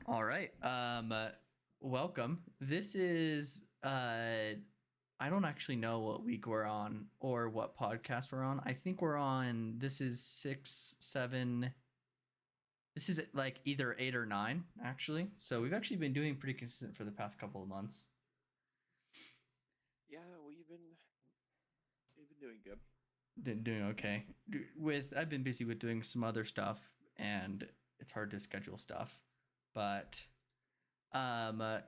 All right. Welcome. This is I don't actually know what week we're on or what podcast we're on. I think we're on this is 6, 7. This is like either 8 or 9 actually. So we've actually been doing pretty consistent for the past couple of months. Yeah, we've been doing good. Doing okay. I've been busy with doing some other stuff and it's hard to schedule stuff. But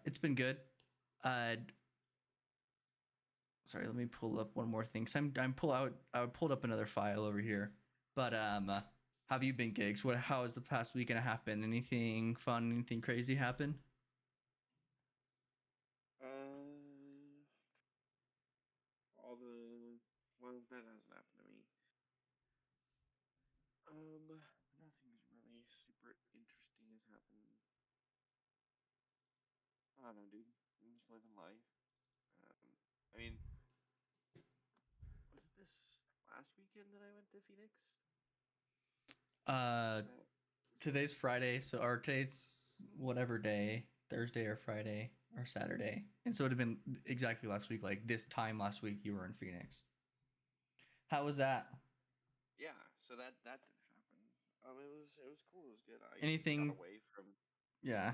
it's been good. Uh Sorry, let me pull up one more thing. I pulled up another file over here. But how have you been, gigs? How has the past week and a half been? Anything fun? Anything crazy happen? Uh, all the well, that hasn't happened to me. Nothing's really super interesting has happened. I don't know, dude. I'm just living life. I mean, was it this last weekend that I went to Phoenix? Uh Is that Today's Friday, so or today's whatever day, Thursday or Friday or Saturday. And so it would have been exactly last week, like this time last week you were in Phoenix. How was that? yeah? So that didn't happen. It was cool. It was good. I got Anything? away from. Yeah.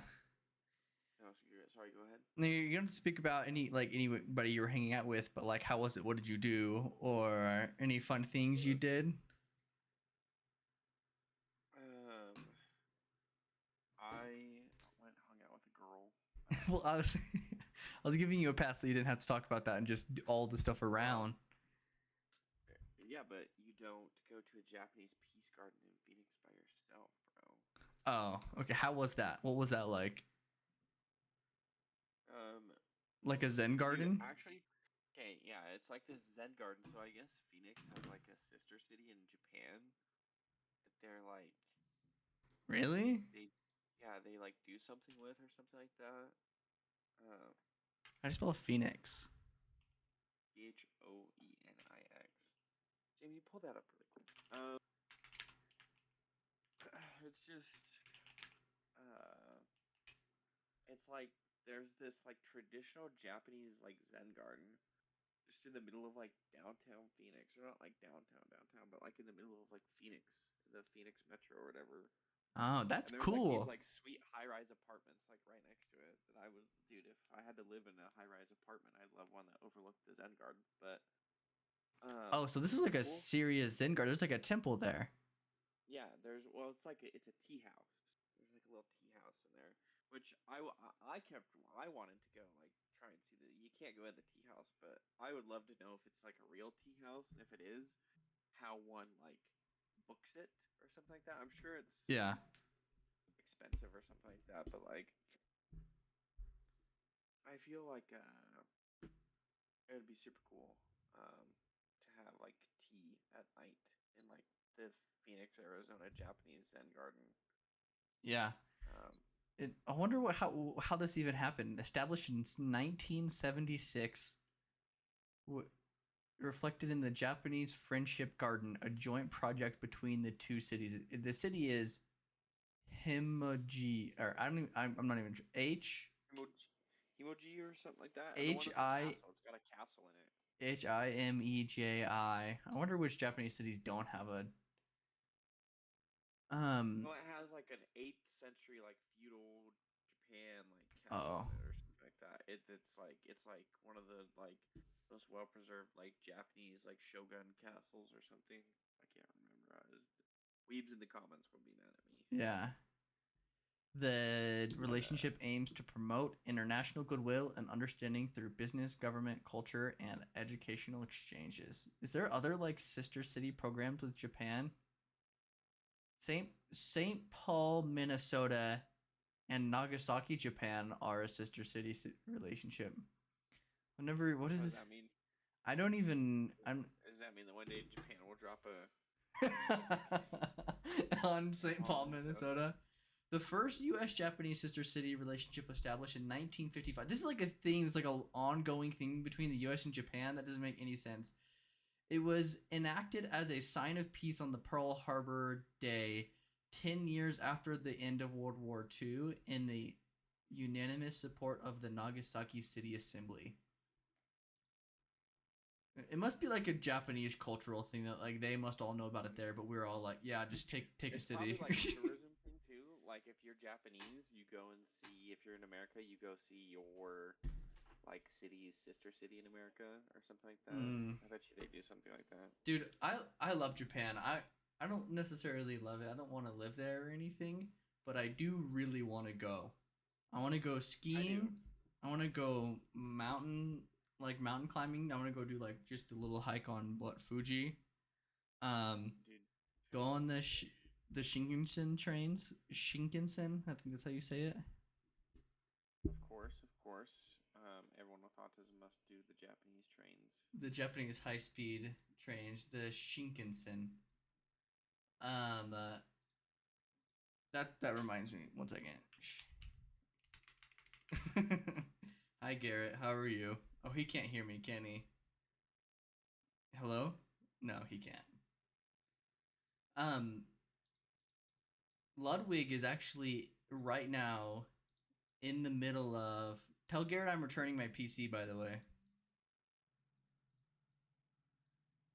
No, sorry. Go ahead. No, you don't speak about anybody you were hanging out with, but like, how was it? What did you do? Or any fun things you did? Um, I went hung out with a girl. Well, I was giving you a pass so you didn't have to talk about that and just do all the stuff Well, around. yeah, but you don't go to a Japanese peace garden in Phoenix by yourself, bro. Oh, okay. How was that? What was that like? Um, Like a Zen dude, garden? actually, okay, yeah, it's like this Zen garden. So I guess Phoenix has like a sister city in Japan that they're like Really? they like do something with or something like that. Uh, I just spell Phoenix. Phoenix. Jamie, pull that up really quick. It's just uh, it's like there's this like traditional Japanese like Zen garden just in the middle of like downtown Phoenix, or not like downtown, but like in the middle of like Phoenix, the Phoenix Metro or whatever. Oh, And that's there's like these cool. like sweet high-rise apartments like right next to it that I would, dude, if I had to live in a high-rise apartment, I'd love one that overlooked the Zen garden. But Oh, so this is what's like a cool? serious Zen garden. There's like a temple there. Yeah, it's a tea house. There's like a little tea house in there, which I kept. I wanted to go like try and see the. You can't go in the tea house, but I would love to know if it's like a real tea house, and if it is, how one like books it or something like that. I'm sure it's Yeah. expensive or something like that, but like I feel like it would be super cool to have like tea at night in like the Phoenix, Arizona Japanese Zen garden. Yeah. Um, I wonder how this even happened. Established in 1976, reflected in the Japanese Friendship Garden, a joint project between the two cities. The city is Himoji, or I don't even, I'm not even Himoji, Himoji or something like that. The one H with the I castle. It's got a castle in it. Himejii. I wonder which Japanese cities don't have a um. Well, it has like an 8th century like feudal Japan like castle Oh, in it or something like that. It's like one of the like most well preserved like Japanese like shogun castles or something. I can't remember. Weebs in the comments will be mad at me. yeah. The But relationship aims to promote international goodwill and understanding through business, government, culture, and educational exchanges. Is there other like sister city programs with Japan? Saint Paul, Minnesota, and Nagasaki, Japan, are a sister city relationship. Whenever what is what does this? that mean? I don't even. I'm Does that mean that one day Japan will drop a on St. bomb Paul, in Minnesota? Minnesota. The first U.S. Japanese sister city relationship established in 1955. This is like a thing. It's like an ongoing thing between the U.S. and Japan that doesn't make any sense. It was enacted as a sign of peace on the Pearl Harbor Day 10 years after the end of World War II in the unanimous support of the Nagasaki City Assembly. It must be like a Japanese cultural thing that like they must all know about it there, but we're all like, yeah, just take a It's city. probably like a tourism thing too. Like if you're Japanese, you go and see. If you're in America, you go see your like city's sister city in America or something like that. Mm. I bet you they do something like that. Dude, I love Japan. I don't necessarily love it. I don't want to live there or anything, but I do really want to go. I want to go I do. skiing. I want to go mountain climbing. I want to go do like just a little hike on what Fuji. Um, Dude, go on the Shinkansen trains. Shinkansen, I think that's how you say it. of course, of course. Everyone with autism must do the Japanese trains. The Japanese high speed trains, the Shinkansen. Um, uh, that reminds me. One second. Hi Garrett, how are you? Oh, he can't hear me, can he? Hello? No, he can't. Um, Ludwig is actually right now in the middle of. Tell Garrett I'm returning my PC, by the way.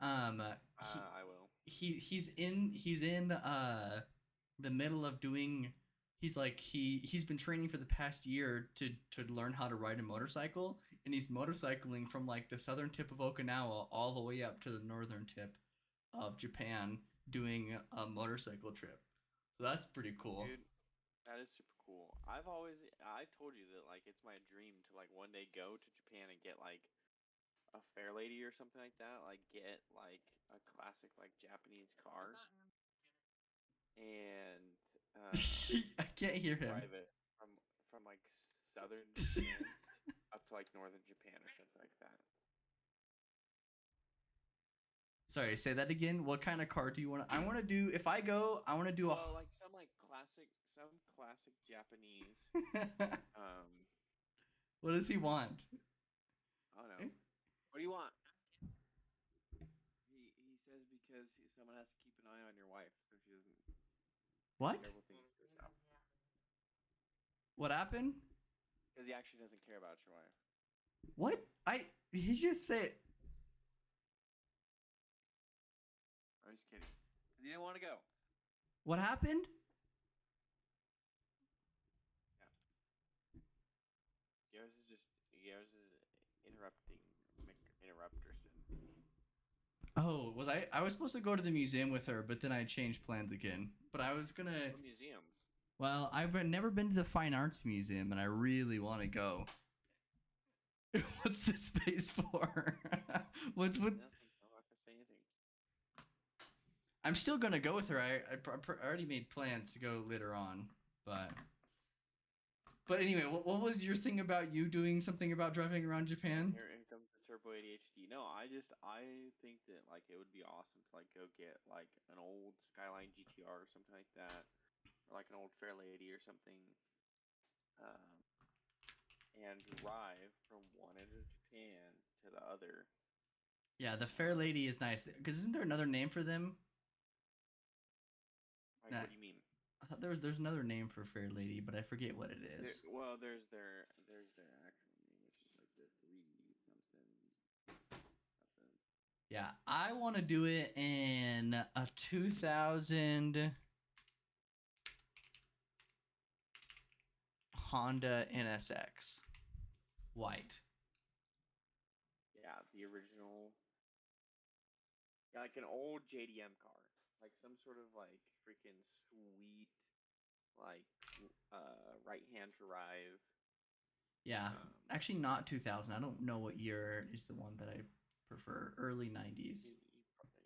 I will. He's in the middle of doing. He's been training for the past year to learn how to ride a motorcycle, and he's motorcycling from like the southern tip of Okinawa all the way up to the northern tip of Japan, doing a motorcycle trip. So that's pretty cool. Dude, that is super cool. I told you that like it's my dream to like one day go to Japan and get like a Fairlady or something like that. Like get like a classic like Japanese car and I can't hear him. drive it from like southern Japan up to like northern Japan or something like that. Sorry, say that again. What kind of car do you want to? I want to do. If I go, I want to do a. Well, like some classic Japanese. Um, What does he want? I don't know. What do you want? He says because someone has to keep an eye on your wife so she doesn't do What? terrible things to herself. What happened? Because he actually doesn't care about your wife. What? He just said. I'm just kidding. Because he didn't want to go. What happened? Garrus is interrupting interrupterson. Oh, was I? I was supposed to go to the museum with her, but then I changed plans again. But I was gonna. What museum? Well, I've never been to the Fine Arts Museum, and I really want to go. What's the space for? What's what? Nothing. I'm not gonna say anything. I'm still gonna go with her. I already made plans to go later on, but anyway, what was your thing about you doing something about driving around Japan? Here comes the Turbo ADHD. No, I think that like it would be awesome to like go get like an old Skyline GTR or something like that, or like an old Fairlady or something, and drive from one end of Japan to the other. Yeah, the Fair Lady is nice. Because isn't there another name for them? Like, what do you mean? I thought there's another name for Fair Lady, but I forget what it is. Well, there's their actual name, which is like the 3 something. Yeah, I want to do it in a 2000 Honda NSX white. Yeah, the original. Yeah, like an old JDM car, like some sort of like freaking sweet, like right hand drive. Yeah, actually not 2000. I don't know what year is the one that I prefer. Early 90s.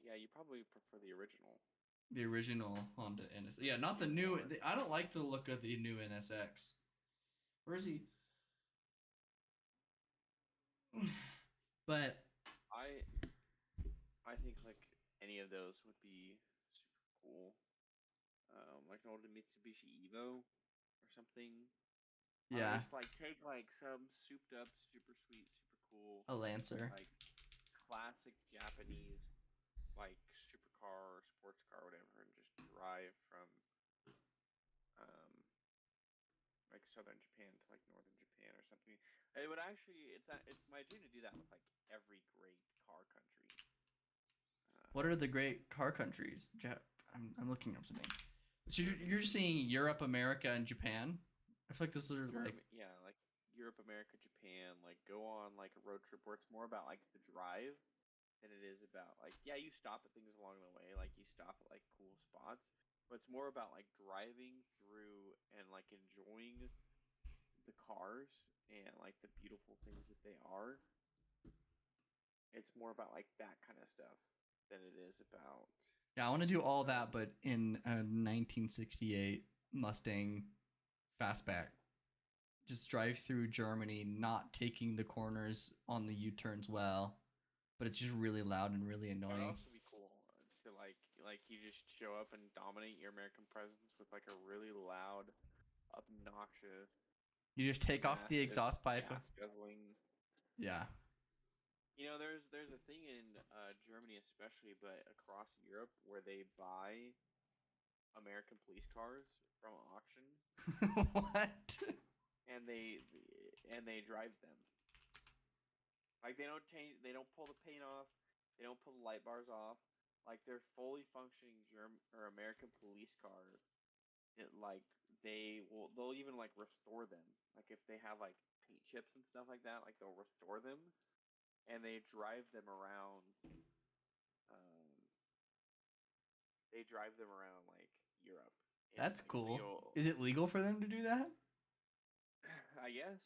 Yeah, you probably prefer the original. The original Honda NSX. Yeah, not the new. I don't like the look of the new NSX. Where is he? But I think like any of those would be super cool. Like an old Mitsubishi Evo or something. Yeah. Just like take like some souped up, super sweet, super cool. A Lancer. Like classic Japanese, like supercar or sports car, or whatever, and just drive from southern Japan to like northern Japan or something. It would actually, it's my dream to do that with like every great car country. What are the great car countries? I'm looking up something. So you're just saying Europe, America, and Japan? I feel like those are like Yeah, like Europe, America, Japan. Like go on like a road trip where it's more about like the drive than it is about like yeah, you stop at things along the way, like you stop at like cool spots, but it's more about like driving through and like enjoying the cars and like the beautiful things that they are. It's more about like that kind of stuff than it is about yeah. I want to do all that, but in a 1968 Mustang fastback. Just drive through Germany, not taking the corners on the U-turns well, but it's just really loud and really that would annoying. also be cool to like you just show up and dominate your American presence with like a really loud, obnoxious, You just take off the massive exhaust pipe. gas guzzling. Yeah. You know, there's a thing in Germany especially, but across Europe where they buy American police cars from auction What? and they drive them. Like they don't pull the paint off, they don't pull the light bars off. Like they're fully functioning German or American police cars. It like they'll even like restore them. Like if they have like paint chips and stuff like that, like they'll restore them and they drive them around. Um, they drive them around like Europe in That's like cool. real. Is it legal for them to do that? I guess.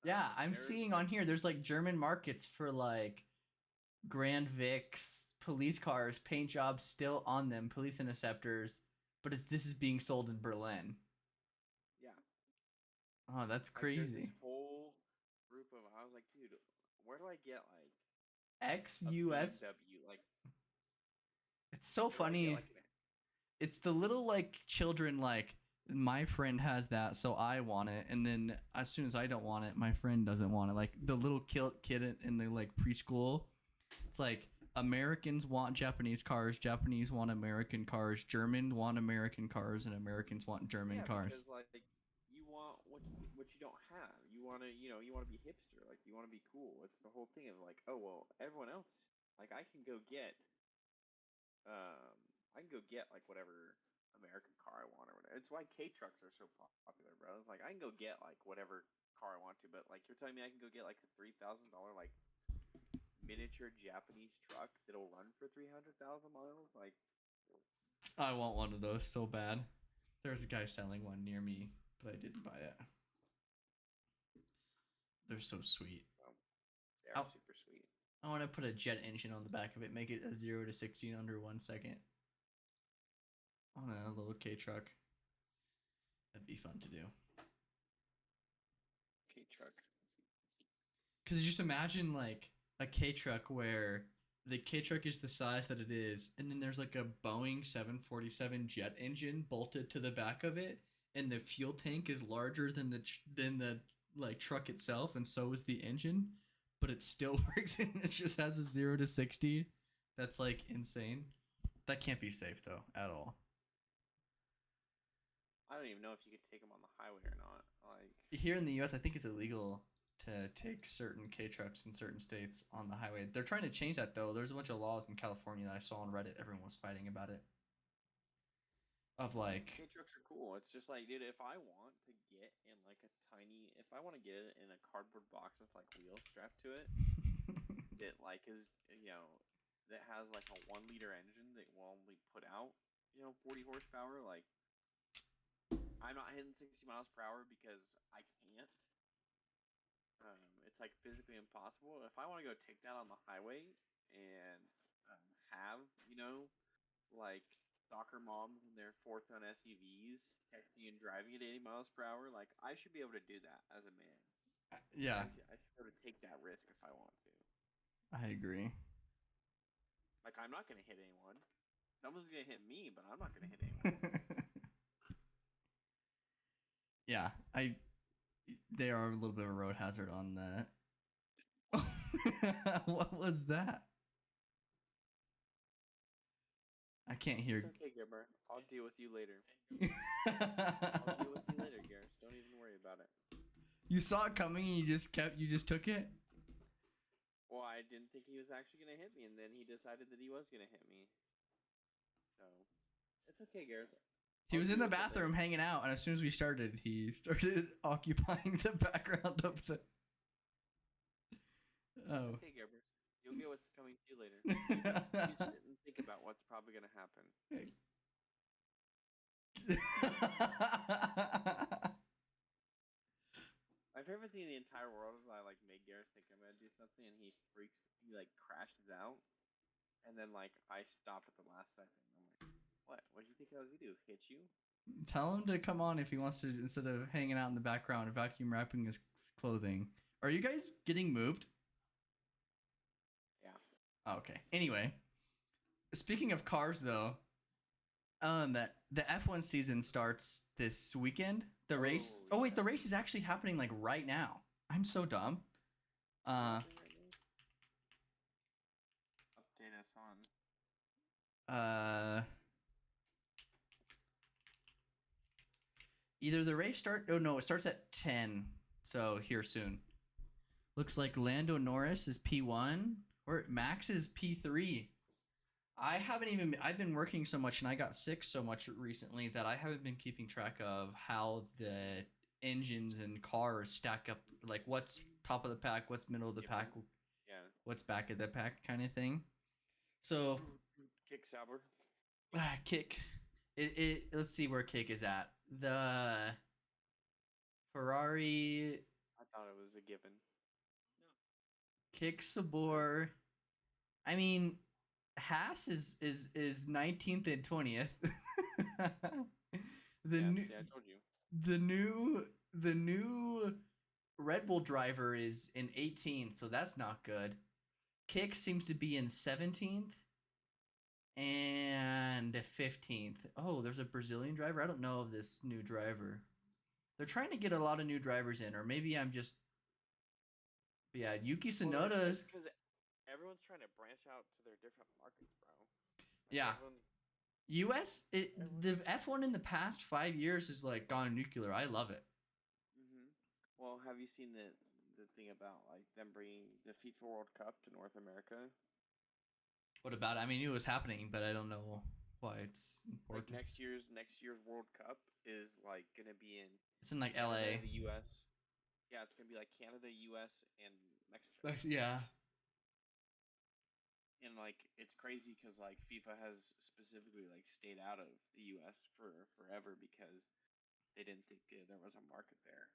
Yeah, I'm There's seeing like on here there's like German markets for like Grand Vics, police cars, paint jobs still on them, police interceptors, but this is being sold in Berlin. yeah, Oh, that's like there's this crazy. whole group of. I was like, dude, where do I get like Ex a US. BMW? Like, It's so where do I get funny. like an It's the little like children like my friend has that, so I want it, and then as soon as I don't want it, my friend doesn't want it. Like the little kid in the like preschool, it's like Americans want Japanese cars, Japanese want American cars, Germans want American cars, and Americans want German yeah? cars. Because like you want what you don't have. You want to you want to be hipster. Like you want to be cool. It's the whole thing of like, oh well, everyone else. Like I can go get um I can go get like whatever American car I want or whatever. It's why K trucks are so popular, bro. It's like I can go get like whatever car I want to, but like you're telling me I can go get like a $3,000 like miniature Japanese truck that'll run for 300,000 miles? Like, I want one of those so bad. There's a guy selling one near me, but I didn't buy it. They're so sweet. they I, are super sweet. I want to put a jet engine on the back of it, make it a 0 to 60 in under 1 second on a little K truck. That'd be fun to do. K truck. Because just imagine like a K truck where the K truck is the size that it is, and then there's like a Boeing 747 jet engine bolted to the back of it, and the fuel tank is larger than the like truck itself, and so is the engine, but it still works and it just has a 0 to 60. That's like insane. That can't be safe though at all. I don't even know if you could take them on the highway or not. Like, Here in the U.S., I think it's illegal to take certain K trucks in certain states on the highway. They're trying to change that though. There's a bunch of laws in California that I saw on Reddit. Everyone was fighting about it. Of like, K trucks are cool. It's just like, dude, if I want to get in like a tiny, if I want to get it in a cardboard box with like wheels strapped to it, that like is, that has like a 1 liter engine that will only put out, 40 horsepower, like, I'm not hitting 60 miles per hour because I can't. It's like physically impossible. If I want to go take that on the highway and have, like soccer moms in their 4 ton SUVs texting and driving at 80 miles per hour, like I should be able to do that as a man. yeah, I should be able to take that risk if I want to. I agree. Like I'm not gonna hit anyone. Someone's gonna hit me, but I'm not gonna hit anyone. Yeah, they are a little bit of a road hazard on that. What was that? I can't hear. It's okay, Gimmer. I'll deal with you later. I'll deal with you later, Garrus. Don't even worry about it. You saw it coming and you just took it? Well, I didn't think he was actually gonna hit me, and then he decided that he was gonna hit me. So it's okay, Garrett. He I'll was in deal the with it later. bathroom hanging out, and as soon as we started, he started occupying the background of the. Oh. It's okay, Gerber. You'll get what's coming to you later. You sit and think about what's probably gonna happen. My favorite thing in the entire world is I like make Garrett think I'm gonna do something and he like crashes out, and then like I stop at the last second. I'm like, what? What do you think I was gonna do? Hit you? Tell him to come on if he wants to, instead of hanging out in the background, vacuum wrapping his clothing. Are you guys getting moved? Yeah. Oh, okay. Anyway, speaking of cars, though, the F1 season starts this weekend. The race. Oh wait, the race is actually happening like right now. I'm so dumb. Update us on. Either the race Oh no, it starts at 10. So here soon. Looks like Lando Norris is P1 or Max is P3. I've been working so much and I got sick so much recently that I haven't been keeping track of how the engines and cars stack up, like what's top of the pack, what's middle of the pack, what's back of the pack kind of thing. So Kick Sauber. Kick. Let's see where Kick is at. The Ferrari. I thought it was a given. Kick Sabor. I mean, Haas is 19th and 20th. I told you. The new Red Bull driver is in 18th, so that's not good. Kick seems to be in 17th and 15th. Oh, there's a Brazilian driver. I don't know of this new driver. They're trying to get a lot of new drivers in, or maybe I'm just. Yeah, Yuki Tsunoda. Because everyone's trying to branch out to their different markets, bro. Yeah. The F1 in the past 5 years has like gone nuclear. I love it. Well, have you seen the thing about like them bringing the FIFA World Cup to North America? What about it? I mean, it was happening, but I don't know why it's important. Like next year's World Cup is like gonna be in. It's in like Canada, LA. The U.S. Yeah, it's gonna be like Canada, U.S. and Mexico. Yeah. And like it's crazy because like FIFA has specifically like stayed out of the U.S. for forever because they didn't think there was a market there.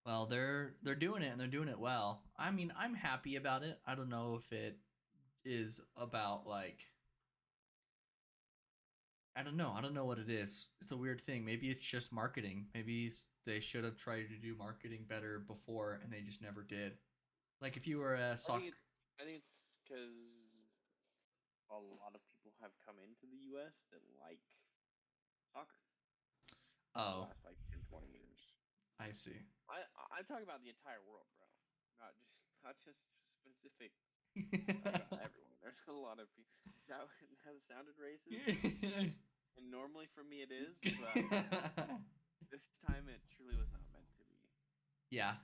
Well, they're doing it and they're doing it well. I mean, I'm happy about it. I don't know if it is about like. I don't know. I don't know what it is. It's a weird thing. Maybe it's just marketing. Maybe they should have tried to do marketing better before and they just never did. Like if you were a soccer. I think it's because a lot of people have come into the U.S. that like soccer. Oh. The last like 10, 20 years. I see. I'm talking about the entire world, bro. Not just specific. Everyone. There's a lot of people. That has sounded racist. And normally for me it is, but this time it truly was not meant to be. Yeah.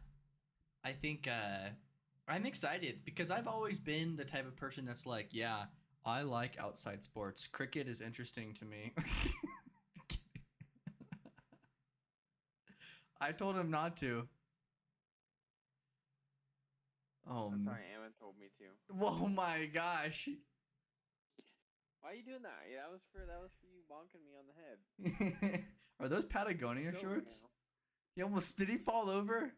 I think I'm excited because I've always been the type of person that's like, yeah, I like outside sports. Cricket is interesting to me. I told him not to. Oh, I'm sorry, Ammon told me to. Oh my gosh. Why are you doing that? Yeah, that was for you bonking me on the head. Are those Patagonia shorts? Did he fall over?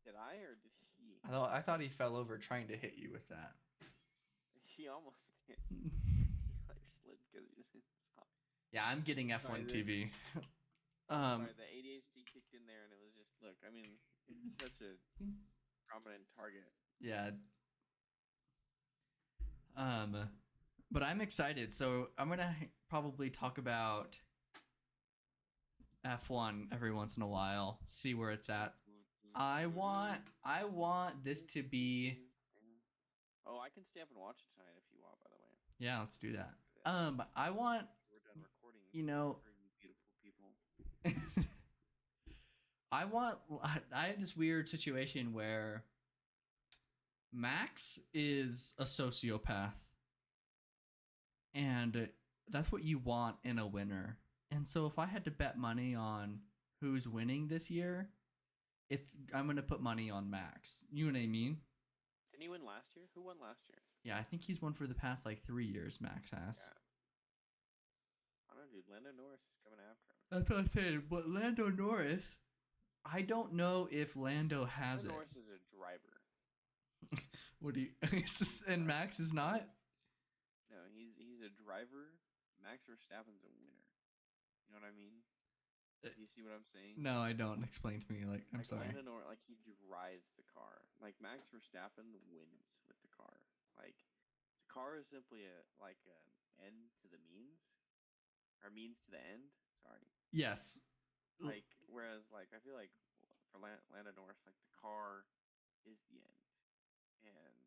Did I or did he? I thought he fell over trying to hit you with that. He almost did. He like slid because he was inside. Yeah, I'm getting F1 TV. Sorry, the ADHD kicked in there and it was just look. I mean, it's such a prominent target. Yeah. But I'm excited. So I'm gonna probably talk about F1 every once in a while. See where it's at. I want this to be. Oh, I can stay up and watch it tonight if you want. By the way. Yeah, let's do that. I want. We're done recording. You know. For you beautiful people. I had this weird situation where Max is a sociopath, and that's what you want in a winner. And so if I had to bet money on who's winning this year, I'm gonna put money on Max. You know what I mean? Didn't he win last year? Who won last year? Yeah, I think he's won for the past like 3 years. Max has. Yeah. I don't know, dude. Lando Norris is coming after him. That's what I said. But Lando Norris, I don't know if Lando has Lando it. Norris is a driver. What do you? And Max is not. No, he's a driver. Max Verstappen's a winner. You know what I mean? You see what I'm saying? No, I don't. Explain to me. Like, I'm like sorry. Lando Norris, like he drives the car. Like Max Verstappen wins with the car. Like the car is simply an end to the means, or means to the end. Sorry. Yes. Like whereas like I feel like for Lando Norris, like the car is the end, and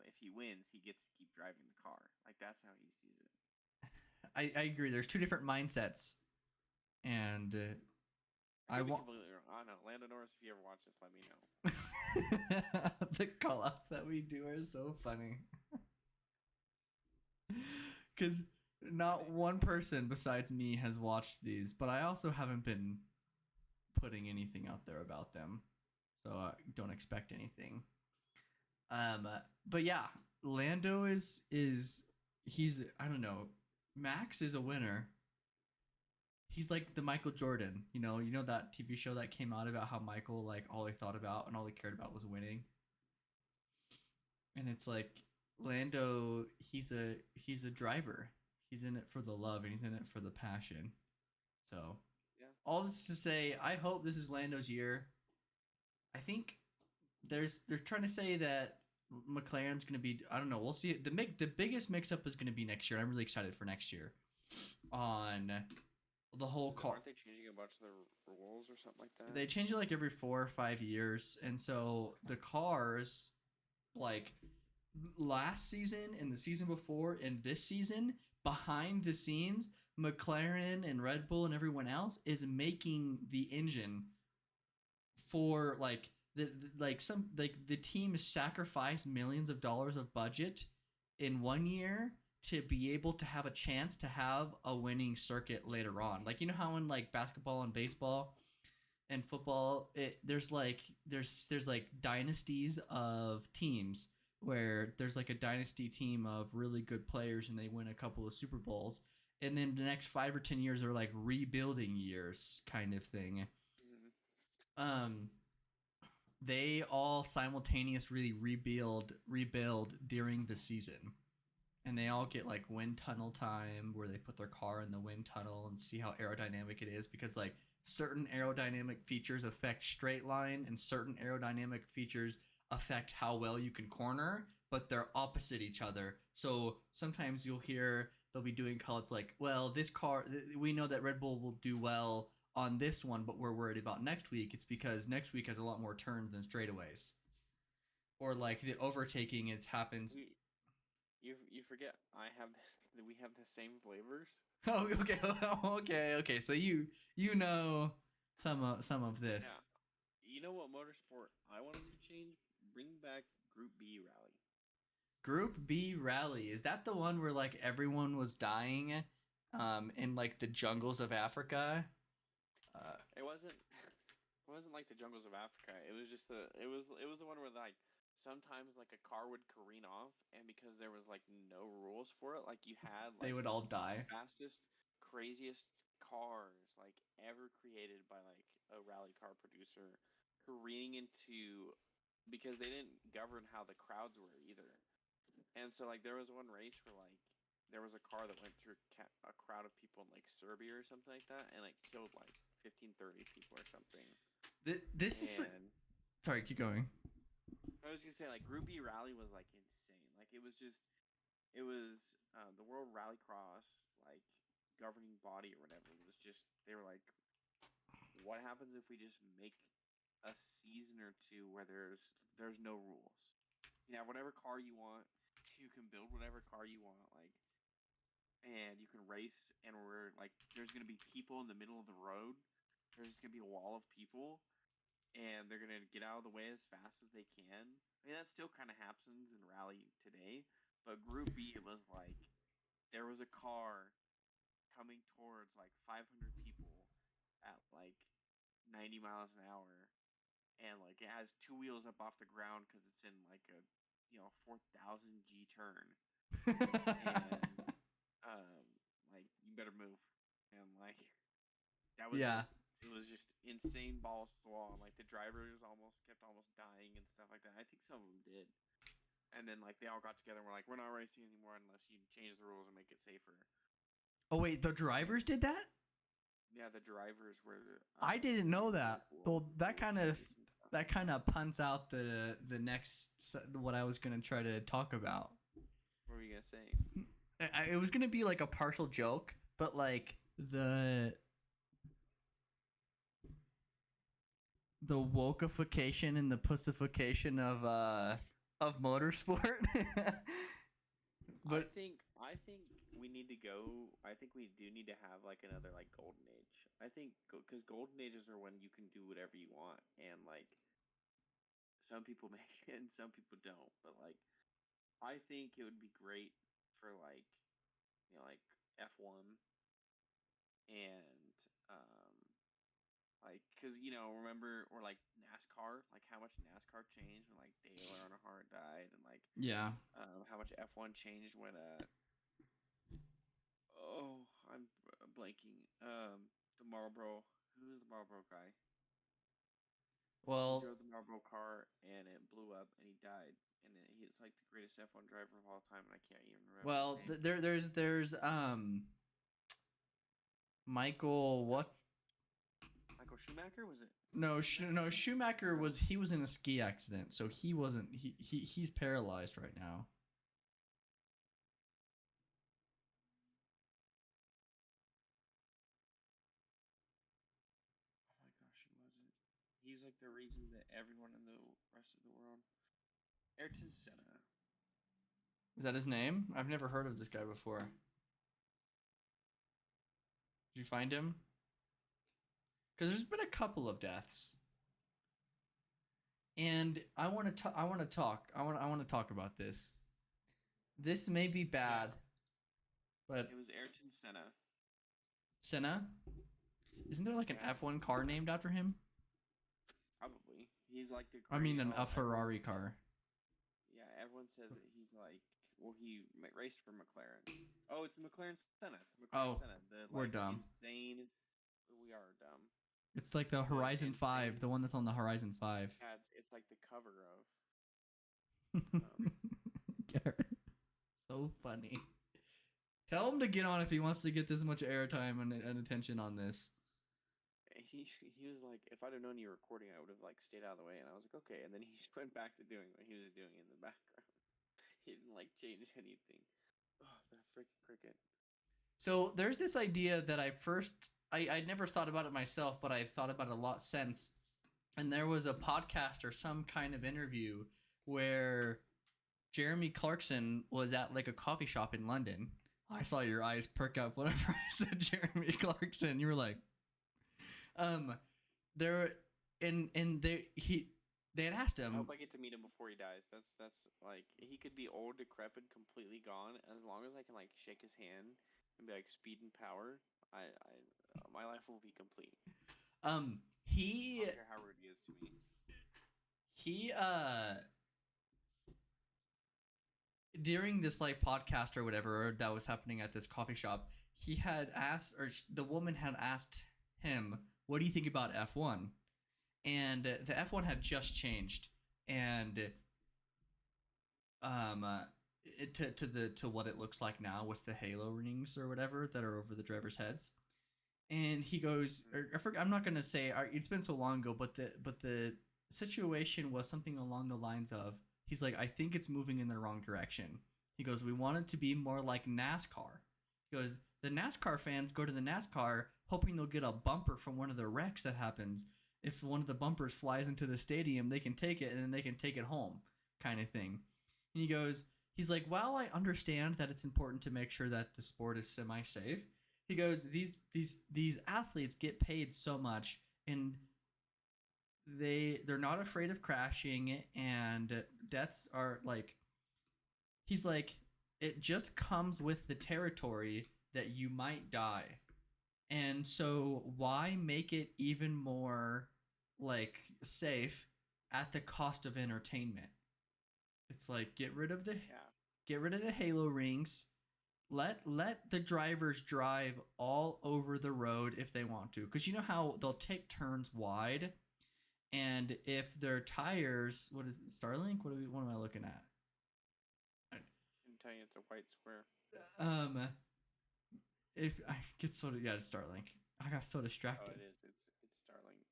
if he wins, he gets to keep driving the car. Like that's how he sees it. I agree. There's two different mindsets, and I want completely wrong. I don't know. Lando Norris, if you ever watch this, let me know. the call-outs that we do are so funny. Because not one person besides me has watched these, but I also haven't been putting anything out there about them, so I don't expect anything. But yeah, Lando is he's, I don't know. Max is a winner. He's like the Michael Jordan, you know that TV show that came out about how Michael, like, all he thought about and all he cared about was winning. And it's like Lando, he's a driver. He's in it for the love and he's in it for the passion. So, yeah. All this to say, I hope this is Lando's year. I think they're trying to say that McLaren's going to be, I don't know, we'll see. The biggest mix-up is going to be next year. I'm really excited for next year on the whole car. Aren't they changing a bunch of the rules or something like that? They change it like every 4 or 5 years, and so the cars, like last season and the season before and this season, behind the scenes, McLaren and Red Bull and everyone else is making the engine for like the team sacrificed millions of dollars of budget in 1 year to be able to have a chance to have a winning circuit later on. Like, you know how in like basketball and baseball and football, there's like dynasties of teams where there's like a dynasty team of really good players and they win a couple of Super Bowls, and then the next 5 or 10 years are like rebuilding years kind of thing. Mm-hmm. They all simultaneously rebuild during the season, and they all get like wind tunnel time where they put their car in the wind tunnel and see how aerodynamic it is, because like certain aerodynamic features affect straight line and certain aerodynamic features affect how well you can corner, but they're opposite each other. So sometimes you'll hear they'll be doing calls like, well, this car, we know that Red Bull will do well on this one, but we're worried about next week. It's because next week has a lot more turns than straightaways. Or like the overtaking, it happens. You forget we have the same flavors. Oh, okay. So you know some of this. Yeah. You know what motorsport I wanted to change? Bring back Group B Rally. Group B Rally, is that the one where like everyone was dying, in like the jungles of Africa? It wasn't like the jungles of Africa. It was just it was the one where like sometimes like a car would careen off, and because there was like no rules for it, like you had like they would all die. Fastest, craziest cars like ever created by like a rally car producer careening into, because they didn't govern how the crowds were either. And so like there was one race where like there was a car that went through a crowd of people in like Serbia or something like that, and it killed like 15-30 people or something. This is sorry, keep going. I was gonna say like Group B Rally was like insane. Like it was the World Rallycross like governing body or whatever was just, they were like, what happens if we just make a season or two where there's no rules? You have whatever car you want, you can build whatever car you want, like, and you can race, and we're like, there's gonna be people in the middle of the road. There's gonna be a wall of people, and they're gonna get out of the way as fast as they can. I mean, that still kind of happens in rally today, but Group B, it was like there was a car coming towards like 500 people at like 90 miles an hour, and like it has two wheels up off the ground because it's in like a 4,000 G turn, and um like you better move, and like that was Yeah. it was just insane balls to the wall, and like the drivers almost dying and stuff like that. I think some of them did, and then like they all got together and were like, we're not racing anymore unless you change the rules and make it safer. Oh wait, the drivers did that? Yeah, the drivers were. I didn't know that. Well, that kind of What punts out the what I was gonna try to talk about. were you gonna say? It was gonna be like a partial joke, but like the wokeification and the pussification of motorsport. But I think we need to go. I think we do need to have like another like golden age. I think because golden ages are when you can do whatever you want, and like some people make it and some people don't. But like I think it would be great for like like F1 and um like because remember or like NASCAR, like how much NASCAR changed when like Dale Earnhardt died, and like yeah, how much F1 changed when oh, I'm blanking. The Marlboro. Who's the Marlboro guy? He well, drove the Marlboro car and it blew up and he died. And he's like the greatest F1 driver of all time, and I can't even remember his name. there's Michael what? Michael Schumacher, was it? No, Schumacher was in a ski accident, so he wasn't. He's paralyzed right now. Oh my gosh, he wasn't. He's like the reason that everyone in the rest of the world. Ayrton Senna. Is that his name? I've never heard of this guy before. Did you find him? Because there's been a couple of deaths, and I want to talk. I want to talk about this. This may be bad, but It was Ayrton Senna. Senna. Isn't there like an F1 car named after him? Probably. He's like the. I mean, a everyone- Ferrari car. Yeah, everyone says that he's like. Well, he raced for McLaren. Oh, it's the McLaren Senna. Oh, Senna. The we're like dumb. insane. We are dumb. It's like the Horizon 5, the one that's on the Horizon 5. Yeah, it's like the cover of. Garrett, so funny. Tell him to get on if he wants to get this much airtime and attention on this. He was like, if I'd have known you were recording, I would have like stayed out of the way. And I was like, okay. And then he just went back to doing what he was doing in the background. He didn't like change anything. Oh, that freaking cricket. So there's this idea that I never thought about it myself, but I've thought about it a lot since. And there was a podcast or some kind of interview where Jeremy Clarkson was at like a coffee shop in London. I saw your eyes perk up whenever I said Jeremy Clarkson. You were like, they had asked I him. hope I get to meet him before he dies. That's like he could be old, decrepit, completely gone. As long as I can like shake his hand and be like speed and power, my life will be complete. I don't care how rude he is to me. During this like podcast or whatever that was happening at this coffee shop, he had asked, or the woman had asked him, what do you think about F1? And the F1 had just changed, and to what it looks like now with the halo rings or whatever that are over the drivers' heads. And he goes, I'm not gonna say it's been so long ago, but the situation was something along the lines of, he's like, I think it's moving in the wrong direction. He goes, we want it to be more like NASCAR. He goes, the NASCAR fans go to the NASCAR hoping they'll get a bumper from one of the wrecks that happens. If one of the bumpers flies into the stadium, they can take it and then they can take it home, kind of thing. And he goes, he's like, while I understand that it's important to make sure that the sport is semi-safe, he goes, these athletes get paid so much, and they're not afraid of crashing, and deaths are like, he's like, it just comes with the territory that you might die. And so why make it even more like safe at the cost of entertainment? It's like Yeah. get rid of the halo rings. Let the drivers drive all over the road if they want to, because you know how they'll take turns wide, and if their tires, what is it, Starlink? What am I looking at? I'm telling you, it's a white square. Um, if I get so yeah, it's Starlink. I got so Oh, distracted. it is. It's Starlink.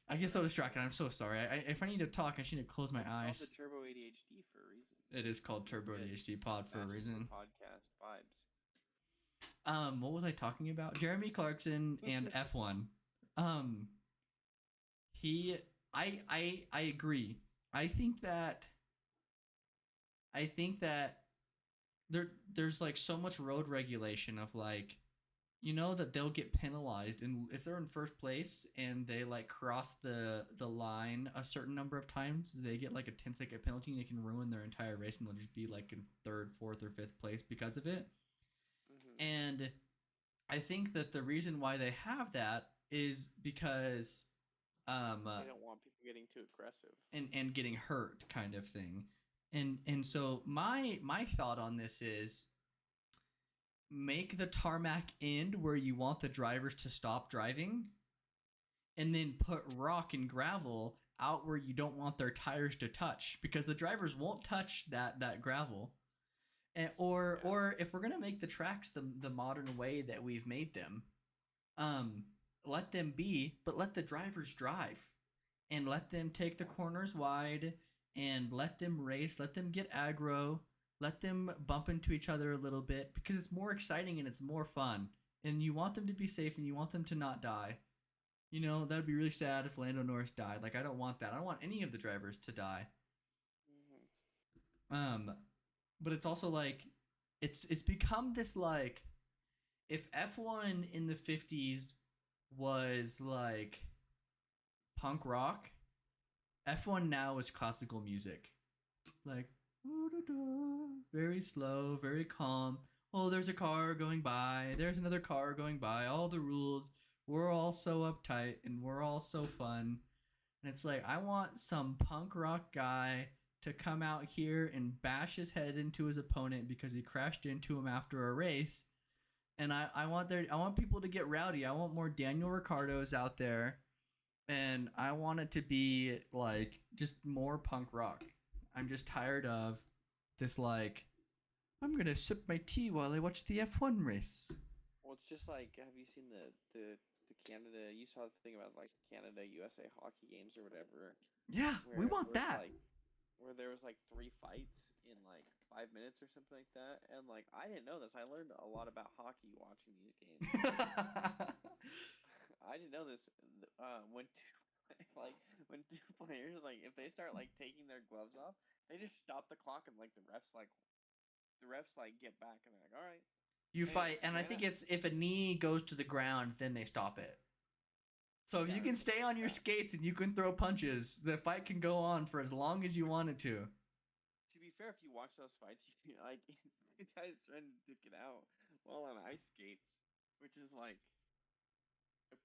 I get so distracted. I'm so sorry. If I need to talk, I should need to close my It's called eyes. the Turbo ADHD for a reason. It is called This is Turbo good. ADHD This Pod for a matches the reason. podcast vibes. What was I talking about? Jeremy Clarkson and F1. Um, he, I agree. I think that, I think that there's like so much road regulation of like, you know, that they'll get penalized, and if they're in first place and they like cross the line a certain number of times, they get like a 10-second penalty, and it can ruin their entire race, and they'll just be like in third, fourth, or fifth place because of it. Mm-hmm. And I think that the reason why they have that is because They don't want people getting too aggressive. and getting hurt kind of thing. And so my thought on this is, make the tarmac end where you want the drivers to stop driving, and then put rock and gravel out where you don't want their tires to touch, because the drivers won't touch that gravel. Or if we're gonna make the tracks the modern way that we've made them, um, let them be, but let the drivers drive, and let them take the corners wide, and let them race, let them get aggro, let them bump into each other a little bit, because it's more exciting and it's more fun. And you want them to be safe, and you want them to not die. You know, that would be really sad if Lando Norris died. Like, I don't want that. I don't want any of the drivers to die. Mm-hmm. Um, but it's also like, it's become this like, if F1 in the 50s was like punk rock, F1 now is classical music. Like, very slow, very calm. Oh, there's a car going by. There's another car going by. All the rules. We're all so uptight, and we're all so fun. And it's like, I want some punk rock guy to come out here and bash his head into his opponent because he crashed into him after a race. And I want people to get rowdy. I want more Daniel Ricciardos out there, and I want it to be like just more punk rock. I'm just tired of this like, I'm gonna sip my tea while I watch the F1 race. Well, it's just like, have you seen the Canada? You saw the thing about like Canada USA hockey games or whatever, Yeah, we where it want was that. like where there was like 3 fights in like 5 minutes or something like that. And like I didn't know this. I learned a lot about hockey watching these games. I didn't know this. When two like when two players like if they start like taking their gloves off, they just stop the clock, and like the refs get back, and they're like, all right, You hey, fight, and I man think up. it's if a knee goes to the ground, then they stop it. So if Yeah, you or can something stay on like your that. skates and you can throw punches, the fight can go on for as long as you Which, want it to. to be fair, if you watch those fights, you like the guys trying to duke it out while on ice skates, which is like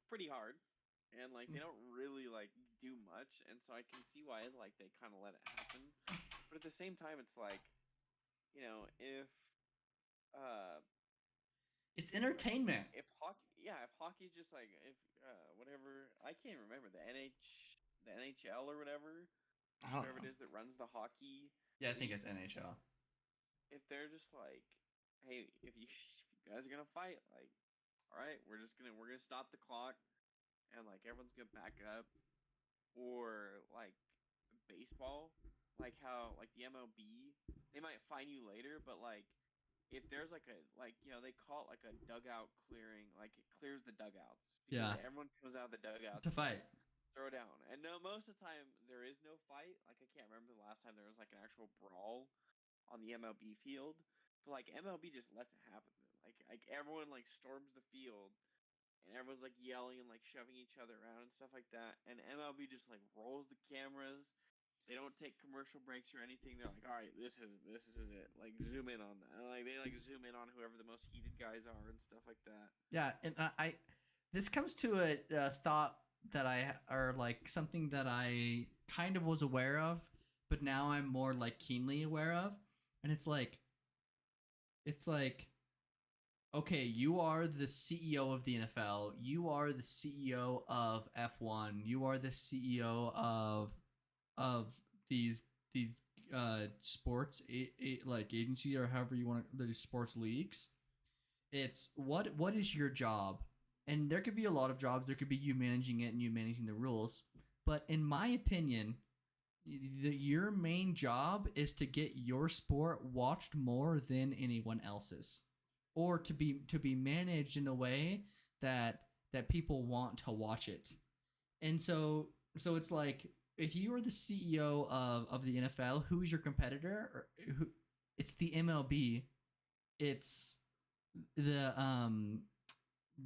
pretty hard, and like they don't really like do much, and so I can see why like they kind of let it happen. But at the same time, it's like, if uh It's like entertainment. if hockey, yeah, if hockey's just like if whatever, I can't remember the NHL or whatever, I don't whatever know. it is that runs the hockey Yeah, I think it's leagues. NHL. If they're just like, hey, if you guys are gonna fight, like, all right, we're gonna stop the clock, and like everyone's gonna back up. Or like baseball, like how like the MLB, they might fine you later, but like if there's like a like they call it like a dugout clearing, like it clears the dugouts because Yeah, everyone comes out of the dugouts to to like fight. throw down. And no, most of the time there is no fight. Like I can't remember the last time there was like an actual brawl on the MLB field, but like MLB just lets it happen. Like everyone like storms the field, and everyone's like yelling and like shoving each other around and stuff like that. And MLB just like rolls the cameras. They don't take commercial breaks or anything. They're like, all right, this is it. Like zoom in on that. And, like they like zoom in on whoever the most heated guys are and stuff like that. Yeah, and this comes to a thought that or like something that I kind of was aware of, but now I'm more like keenly aware of, and it's like okay, you are the CEO of the NFL, you are the CEO of F1, you are the CEO of these these sports like agency or however you want the sports leagues. It's what is your job? And there could be a lot of jobs. There could be you managing it and you managing the rules. But in my opinion, your main job is to get your sport watched more than anyone else's, or to be managed in a way that people want to watch it. And so it's like if you are the CEO of the NFL, who is your competitor? Or who, it's the MLB. It's the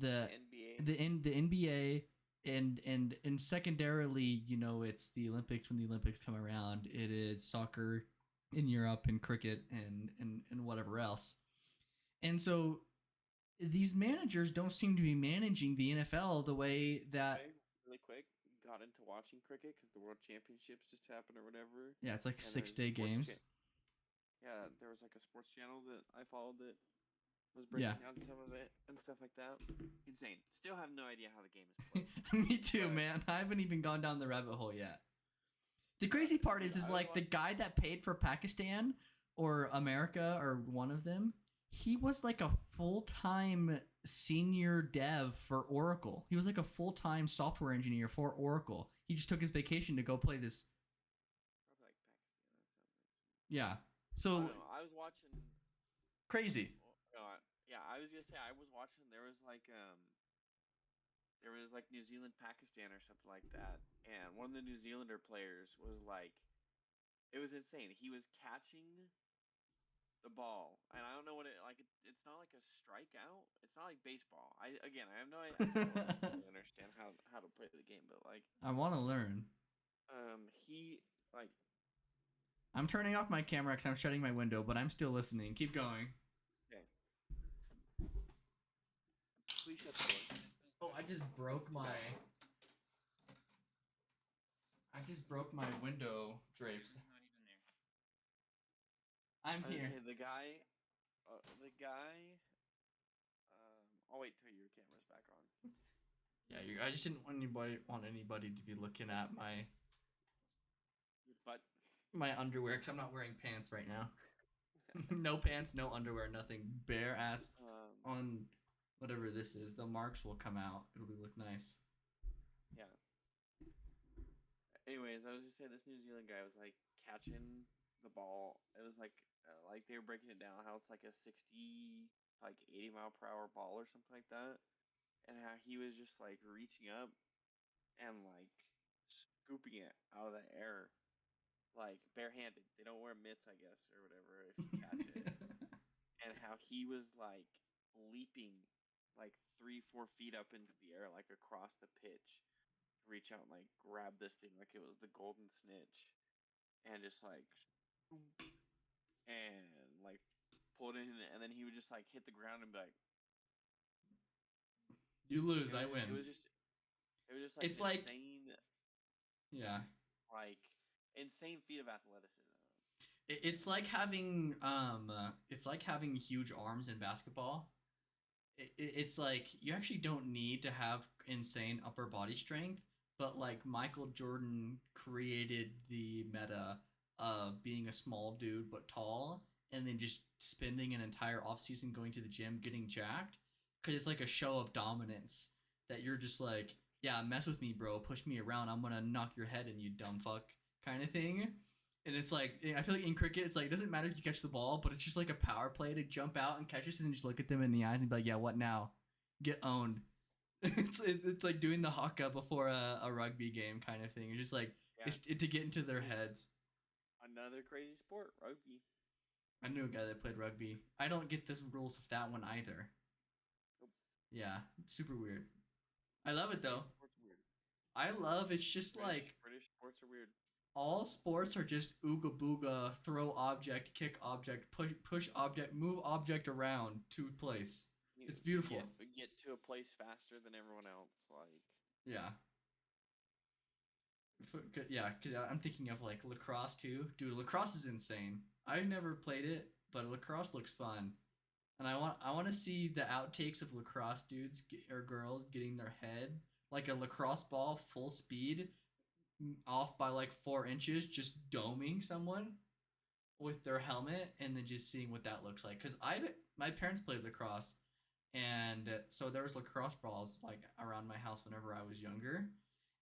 NBA. the NBA, and secondarily, it's the Olympics. When the Olympics come around, it is soccer in Europe and cricket and whatever else. And so these managers don't seem to be managing the NFL the way that. Really quick, got into watching cricket because the World Championships just happened or whatever. Yeah, it's like And 6-day games. Yeah, there was like a sports channel that I followed that was Yeah. breaking down some of it and stuff like that. Insane. Still have no idea how the game is played. Me too, But- man. I haven't even gone down the rabbit hole yet. The crazy part is I like the guy that paid for Pakistan or America or one of them, he was like a full-time senior dev for Oracle. He was like a full-time software engineer for Oracle. He just took his vacation to go play this. Probably like Pakistan. That sounds like. Yeah. I So don't know. I was watching. crazy. Yeah, I was gonna say I was watching. There was like New Zealand Pakistan or something like that, and one of the New Zealander players was like, it was insane. He was catching the ball, and I don't know what it like. It's not like a strikeout. It's not like baseball. I have no idea. I still don't really understand how to play the game, but like I want to learn. he like I'm turning off my camera because I'm shutting my window, but I'm still listening. Keep going. okay. Please shut the door. Oh, I just broke my window drapes. He's not even there. I'm I was here. gonna say the guy. I'll wait till your camera's back on. Yeah, I just didn't want anybody to be looking at But my underwear because I'm not wearing pants right now. No pants, no underwear, nothing. Bare ass on whatever this is. The marks will come out. It'll look nice. yeah. Anyways, I was just saying this New Zealand guy was like catching the ball. It was like they were breaking it down how it's like a 60 like 80 mile per hour ball or something like that, and how he was just like reaching up and like scooping it out of the air like barehanded. They don't wear mitts, I guess, or whatever if you catch it. And how he was like leaping like 3-4 feet up into the air like across the pitch to reach out and like grab this thing like it was the golden snitch, and just like and like pull it in, and then he would just like hit the ground and be like, You lose, it I was- win. It was just like It's an like- insane Yeah. like insane feat of athleticism. It's like having huge arms in basketball. It's like you actually don't need to have insane upper body strength, but like Michael Jordan created the meta of being a small dude but tall, and then just spending an entire offseason going to the gym getting jacked, because it's like a show of dominance that you're just like, yeah, mess with me, bro, push me around, I'm gonna knock your head in, you dumb fuck, kind of thing. And it's like, I feel like in cricket, it's like, it doesn't matter if you catch the ball, but it's just like a power play to jump out and catch us and then just look at them in the eyes and be like, yeah, what now? Get owned. It's like doing the haka before a rugby game kind of thing. It's just like, Yeah. it's to get into their heads. Another crazy sport, rugby. I knew a guy that played rugby. I don't get the rules of that one either. Nope. Yeah, super weird. I love it though. Sports are weird. I love it's just British like British sports are weird. all sports are just ooga booga, throw object, kick object, push object, move object around to place. You It's beautiful. get to a place faster than everyone else. Like Yeah. Yeah, cause I'm thinking of like lacrosse too. Dude, lacrosse is insane. I've never played it, but lacrosse looks fun. And I want to see the outtakes of lacrosse dudes or girls getting their head like a lacrosse ball full speed off by like 4 inches, just doming someone with their helmet, and then just seeing what that looks like. Because my parents played lacrosse, and so there was lacrosse balls like around my house whenever I was younger.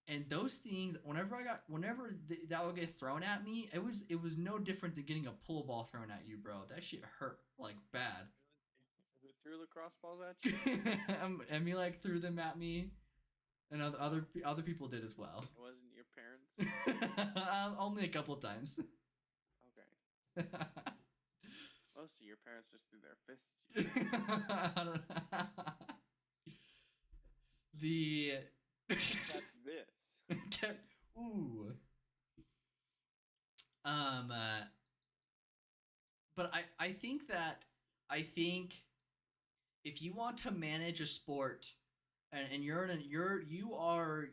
And those things, that would get thrown at me, it was no different than getting a pool ball thrown at you, bro. That shit hurt like bad. who threw lacrosse balls at you? Emmy like threw them at me, and other people did as well. It wasn't your parents. Only a couple times. Okay. Most of your parents just threw their fists at you. The That's this. ooh. Um, uh, but I think if you want to manage a sport, and your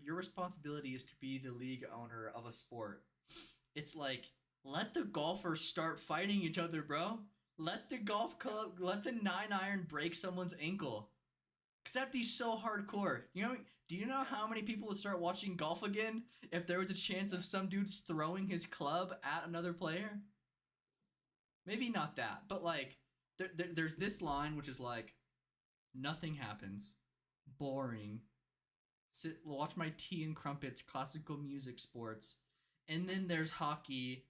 responsibility is to be the league owner of a sport. It's like, let the golfers start fighting each other, bro. Let the golf club, let the 9 iron break someone's ankle. Cause that'd be so hardcore. Do you know how many people would start watching golf again if there was a chance of some dudes throwing his club at another player? Maybe not that, but like, there's this line which is like, nothing happens, boring. Watch my tea and crumpets, classical music, sports, and then there's hockey,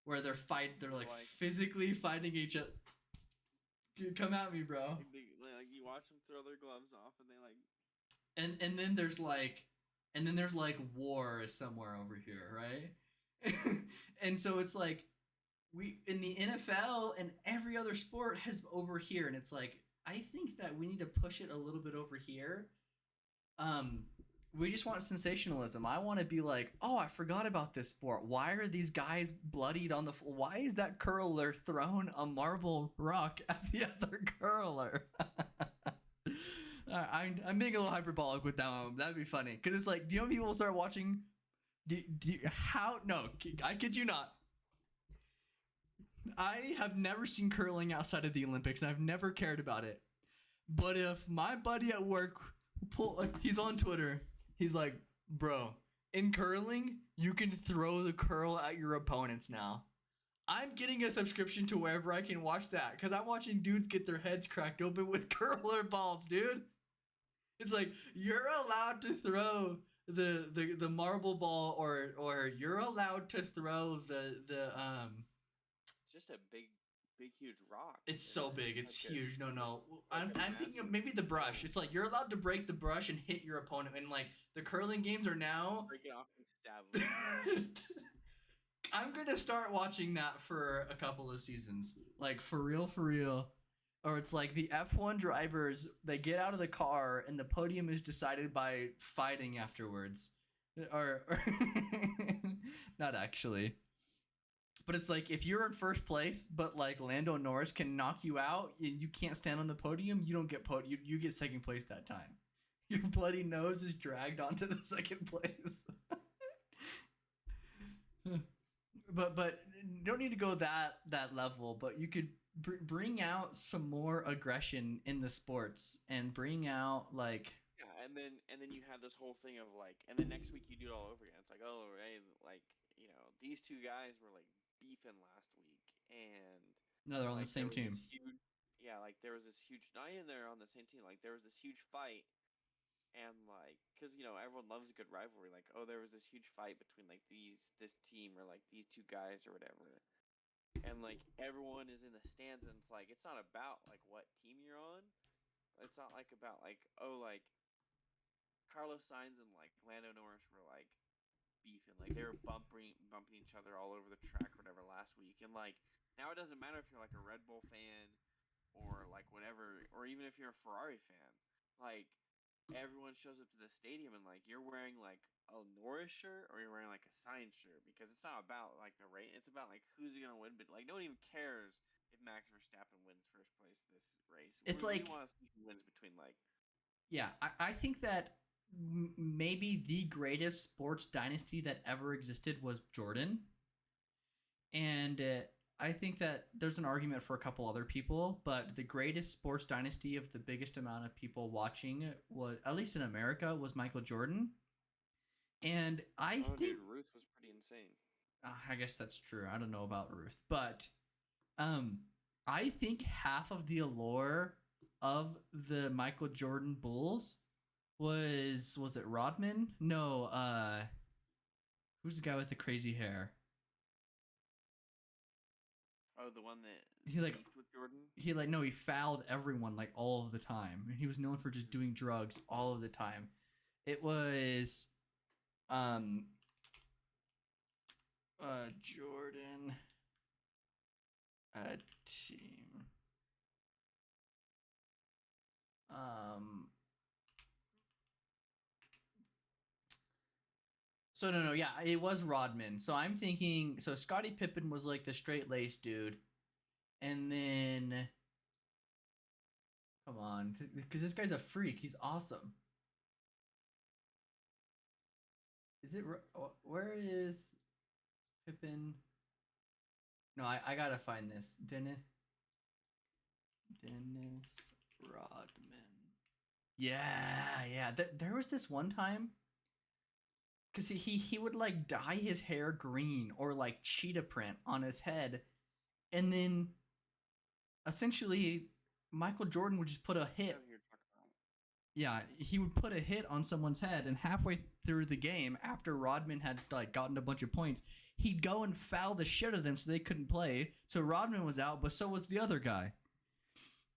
where they're like physically fighting each other. Come at me, bro. Like you watch them throw their gloves off, and they like. And then there's like war somewhere over here, right? And so it's like, we in the NFL and every other sport has over here, and it's like, I think that we need to push it a little bit over here. Um, we just want sensationalism. I want to be like, oh, I forgot about this sport. Why are these guys bloodied on the floor? Why is that curler thrown a marble rock at the other curler? I'm being a little hyperbolic with that one. That'd be funny because it's like, do you know people will start watching? How? No, I kid you not. I have never seen curling outside of the Olympics, and I've never cared about it. But if my buddy at work he's on Twitter, he's like, bro, in curling, you can throw the curl at your opponents now. I'm getting a subscription to wherever I can watch that because I'm watching dudes get their heads cracked open with curler balls, dude. It's like, you're allowed to throw the marble ball, or you're allowed to throw the. It's just a big huge rock. It's so big. It's huge. No. like I'm thinking of maybe the brush. It's like, you're allowed to break the brush and hit your opponent. And like, the curling games are now. Break it off and stab them. I'm gonna start watching that for a couple of seasons. Like, for real. Or it's like the F1 drivers, they get out of the car and the podium is decided by fighting afterwards. Or not actually. But it's like, if you're in first place, but like Lando Norris can knock you out and you can't stand on the podium, you don't get you get second place that time. Your bloody nose is dragged onto the second place. But you don't need to go that level. But you could bring out some more aggression in the sports and bring out like. Yeah, and then you have this whole thing of like, and then next week you do it all over again. It's like, oh, right, like, these two guys were like beefing last week, and No, they're on like the same team. yeah, like there was this huge. Not even they're on the same team. Like there was this huge fight, and like, cause everyone loves a good rivalry. Like, oh, there was this huge fight between like this team or like these two guys or whatever, and like everyone is in the stands, and it's like, it's not about like what team you're on. It's not like about like, oh, like Carlos Sainz and like Lando Norris were like beefing, like they were bumping each other all over the track or whatever last week, and like now it doesn't matter if you're like a Red Bull fan or like whatever, or even if you're a Ferrari fan, like everyone shows up to the stadium and like you're wearing like a Norris shirt or you're wearing like a Science shirt because it's not about like the rate. It's about like who's gonna win. But like nobody even cares if Max Verstappen wins first place this race. It's We like, want to see who wins between like yeah, I think that maybe the greatest sports dynasty that ever existed was Jordan. And I think that there's an argument for a couple other people, but the greatest sports dynasty of the biggest amount of people watching was, at least in America, was Michael Jordan. And I oh think, dude, Ruth was pretty insane. I guess that's true. I don't know about Ruth, but um, I think half of the allure of the Michael Jordan Bulls was it Rodman? No, who's the guy with the crazy hair? Oh, the one that He like beefed with Jordan. he fouled everyone like all of the time. He was known for just doing drugs all of the time. It was um Jordan team. Um So no, yeah, it was Rodman. So I'm thinking, so Scottie Pippen was like the straight laced dude, and then come on, because this guy's a freak. He's awesome. Is it where is Pippen? No, I gotta find this. Dennis Rodman. Yeah. There was this one time because he would like dye his hair green or like cheetah print on his head, and then essentially Michael Jordan would just put a hit. Yeah, he would put a hit on someone's head, and halfway through the game, after Rodman had like gotten a bunch of points, he'd go and foul the shit out of them so they couldn't play. So Rodman was out, but so was the other guy.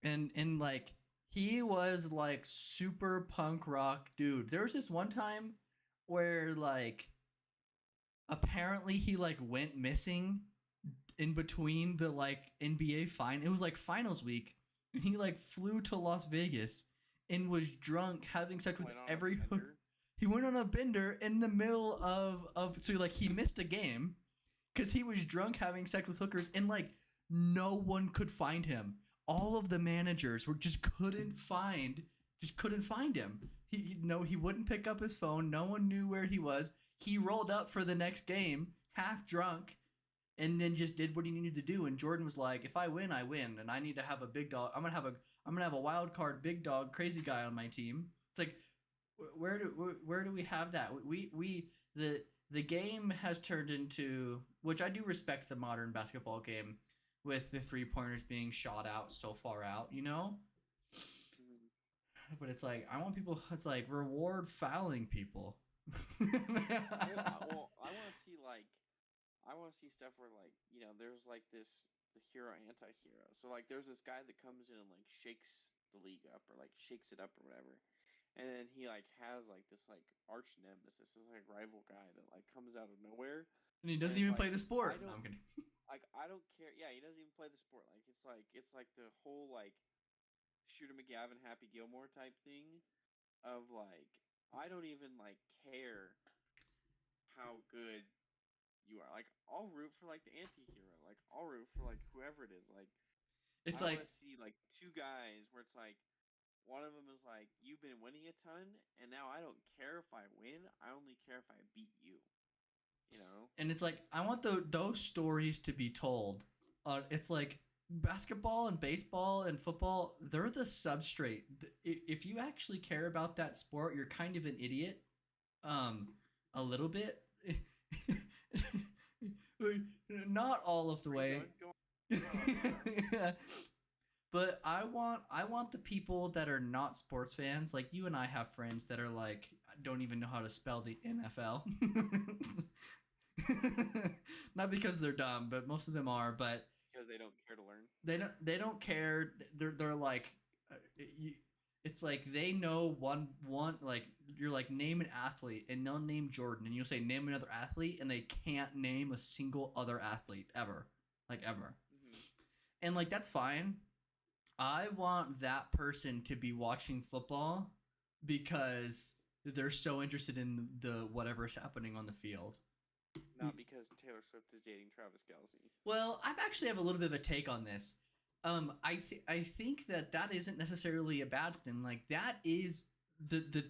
And like he was like super punk rock dude. There was this one time where like apparently he like went missing in between the like NBA it was like finals week, and he like flew to Las Vegas and was drunk having sex with every he went on a bender in the middle of so like he missed a game because he was drunk having sex with hookers, and like no one could find him. All of the managers couldn't find him. He wouldn't pick up his phone. No one knew where he was. He rolled up for the next game half drunk, and then just did what he needed to do. And Jordan was like, "If I win, I win, and I need to have a big dog. I'm gonna have a wild card big dog crazy guy on my team." It's like, where do we have that? The game has turned into, which I do respect the modern basketball game, with the 3-pointers being shot out so far out, you know. But it's like I want people. It's like reward fouling people. Well, I want to see stuff where like there's like the hero anti-hero. So like there's this guy that comes in and like shakes the league up or like shakes it up or whatever, and then he like has like this like arch nemesis, this like rival guy that like comes out of nowhere, And he doesn't and even like play the sport. I No, don't I'm kidding. I don't care. Yeah, he doesn't even play the sport. It's like the whole like Shooter McGavin, Happy Gilmore type thing of like I don't even like care how good you are. Like I'll root for like the anti-hero. Like I'll root for like whoever it is. Like It's I want like to see like two guys where it's like one of them is like you've been winning a ton and now I don't care if I win. I only care if I beat you. You know? and it's like I want those stories to be told. It's like basketball and baseball and football, they're the substrate. If you actually care about that sport, you're kind of an idiot. Um, a little bit. Not all of the way. Go on. But I want the people that are not sports fans, like you and I have friends that are like don't even know how to spell the NFL. Not because they're dumb, but most of them are. But Because they don't care to learn. they don't care. They're like, it's like they know one like you're like name an athlete and they'll name Jordan, and you'll say name another athlete and they can't name a single other athlete ever, like ever. Mm-hmm. And like that's fine. I want that person to be watching football because they're so interested in the whatever's happening on the field. Not because Taylor Swift is dating Travis Kelce. Well, I actually have a little bit of a take on this. I think that isn't necessarily a bad thing. Like that is the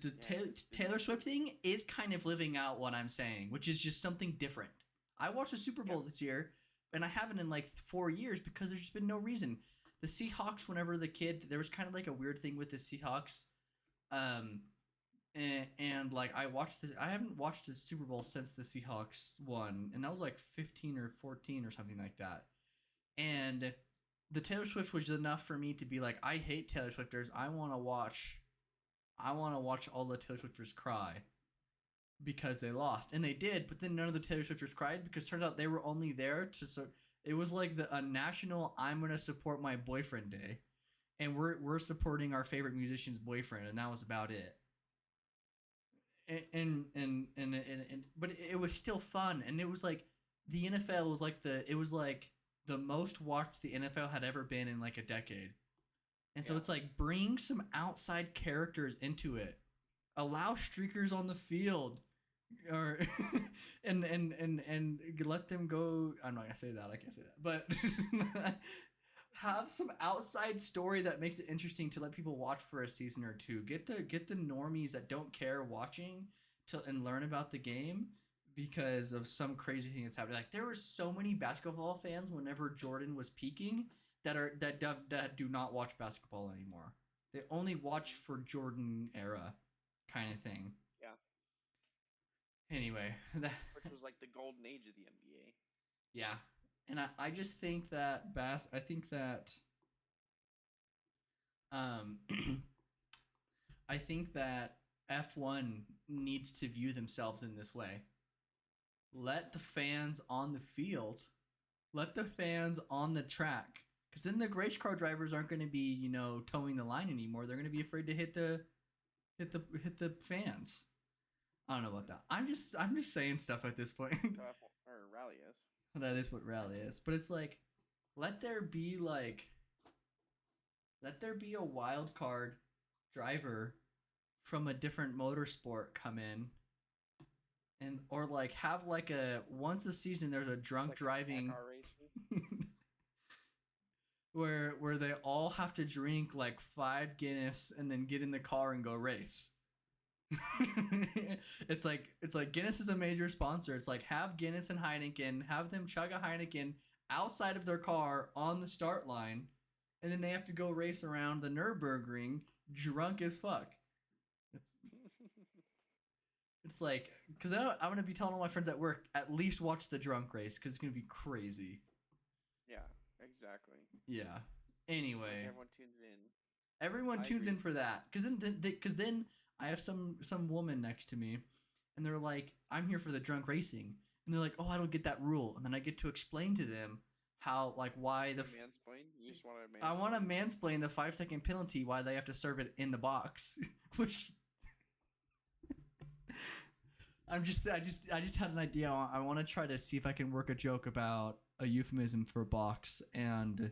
Taylor Swift thing is kind of living out what I'm saying, which is just something different. I watched the Super Bowl this year, and I haven't in like 4 years because there's just been no reason. The Seahawks, whenever the kid, there was kind of like a weird thing with the Seahawks. And like I watched this, I haven't watched the Super Bowl since the Seahawks won, and that was like 15 or 14 or something like that. And the Taylor Swift was enough for me to be like, I hate Taylor Swifters. I want to watch all the Taylor Swifters cry because they lost, and they did. But then none of the Taylor Swifters cried because it turns out they were only there to it was like a national I'm gonna support my boyfriend day, and we're supporting our favorite musician's boyfriend, and that was about it. And but it was still fun, and it was like the NFL was like the most watched the NFL had ever been in like a decade. And so it's like bring some outside characters into it. Allow streakers on the field, or and let them go. I'm not gonna say that. I can't say that. But have some outside story that makes it interesting to let people watch for a season or two. Get the normies that don't care watching and learn about the game because of some crazy thing that's happening. Like there were so many basketball fans whenever Jordan was peaking that do not watch basketball anymore. They only watch for Jordan era kind of thing. Yeah. Anyway, which was like the golden age of the NBA. Yeah. And I just think that I think that I think that F1 needs to view themselves in this way. Let the fans on the field, let the fans on the track, because then the race car drivers aren't going to be, towing the line anymore. They're going to be afraid to hit the fans. I don't know about that. I'm just saying stuff at this point. Or rally is. That is what rally is. But it's like, let there be a wild card driver from a different motorsport come in, and or like have like a once a season there's a drunk like driving where they all have to drink like 5 Guinness and then get in the car and go race. It's like Guinness is a major sponsor. It's like have Guinness and Heineken, have them chug a Heineken outside of their car on the start line, and then they have to go race around the Nürburgring drunk as fuck. It's like, because I'm going to be telling all my friends at work, at least watch the drunk race, because it's going to be crazy. Yeah, exactly. Yeah. Anyway. Everyone tunes in. Everyone tunes in for that. Because then I have some woman next to me, and they're like, I'm here for the drunk racing. And they're like, oh, I don't get that rule. And then I get to explain to them how, like, why the... Mansplain? You just want to mansplain? I want to mansplain the 5-second penalty, why they have to serve it in the box. Which... I just had an idea. I want to try to see if I can work a joke about a euphemism for box and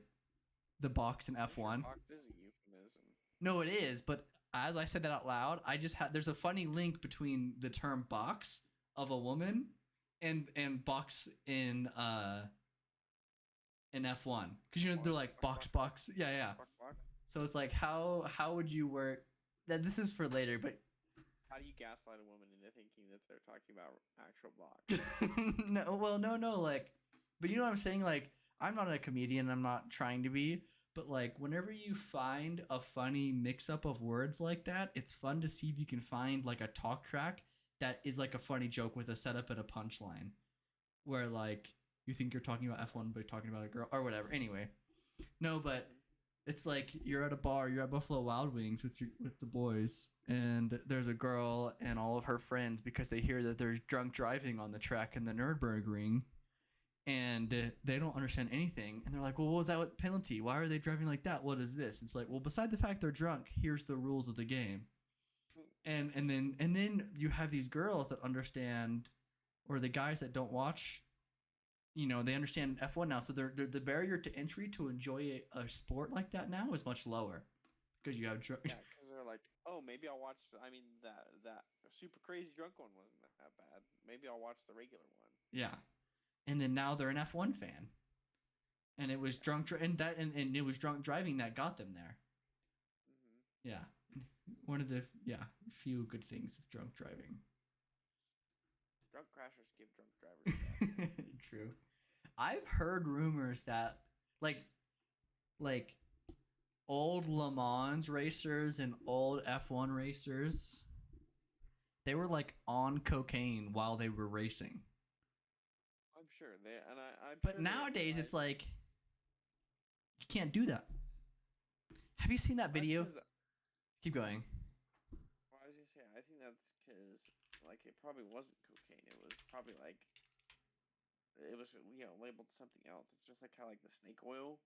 the box in F1. Box is a euphemism. No, it is, but as I said that out loud, there's a funny link between the term box of a woman and box in F1, because they're like box. Yeah. Box. So it's like how would you work that? This is for later, but. How do you gaslight a woman into thinking that they're talking about actual box? No. Like, but you know what I'm saying? Like, I'm not a comedian. I'm not trying to be. But, like, whenever you find a funny mix-up of words like that, it's fun to see if you can find, like, a talk track that is, like, a funny joke with a setup and a punchline. Where, like, you think you're talking about F1, but you're talking about a girl. Or whatever. Anyway. No, but... It's like you're at a bar, you're at Buffalo Wild Wings with the boys, and there's a girl and all of her friends because they hear that there's drunk driving on the track in the Nürburgring, and they don't understand anything, and they're like, well, what was that penalty? Why are they driving like that? What is this? It's like, well, beside the fact they're drunk, here's the rules of the game. And then you have these girls that understand, or the guys that don't watch. They understand F1 now, so the barrier to entry to enjoy a sport like that now is much lower, because you have because they're like, oh, maybe I'll watch. I mean, that super crazy drunk one wasn't that bad. Maybe I'll watch the regular one. Yeah. And then now they're an F1 fan. And it was and it was drunk driving that got them there. Mm-hmm. Yeah. One of the few good things of drunk driving. Drunk crashers give drunk drivers. True. I've heard rumors that like old Le Mans racers and old F1 racers, they were like on cocaine while they were racing. I'm sure I'm. But sure nowadays it's like you can't do that. Have you seen that video? Keep going. Well, I was gonna say, I think that's because like it probably wasn't cocaine. It was probably like it was labeled something else. It's just like how like the snake oil.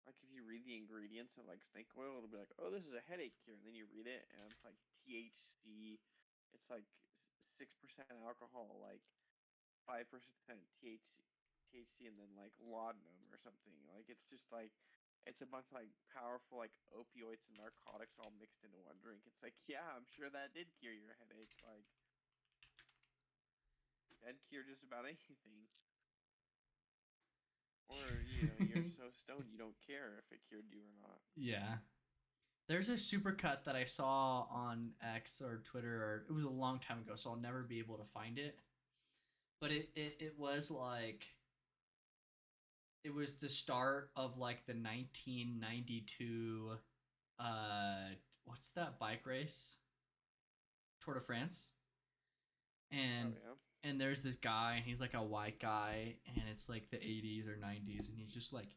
Like if you read the ingredients of like snake oil, it'll be like, oh, this is a headache cure, and then you read it, and it's like THC. It's like 6% alcohol, like 5% THC, and then like laudanum or something. Like it's just like it's a bunch of like powerful like opioids and narcotics all mixed into one drink. It's like, yeah, I'm sure that did cure your headache. Like that'd cure just about anything. Or you're so stoned you don't care if it cured you or not. Yeah. There's a supercut that I saw on X or Twitter, or it was a long time ago, so I'll never be able to find it. But it was like it was the start of like the 1992 what's that bike race? Tour de France. And and there's this guy, and he's like a white guy, and it's like the 80s or 90s, and he's just like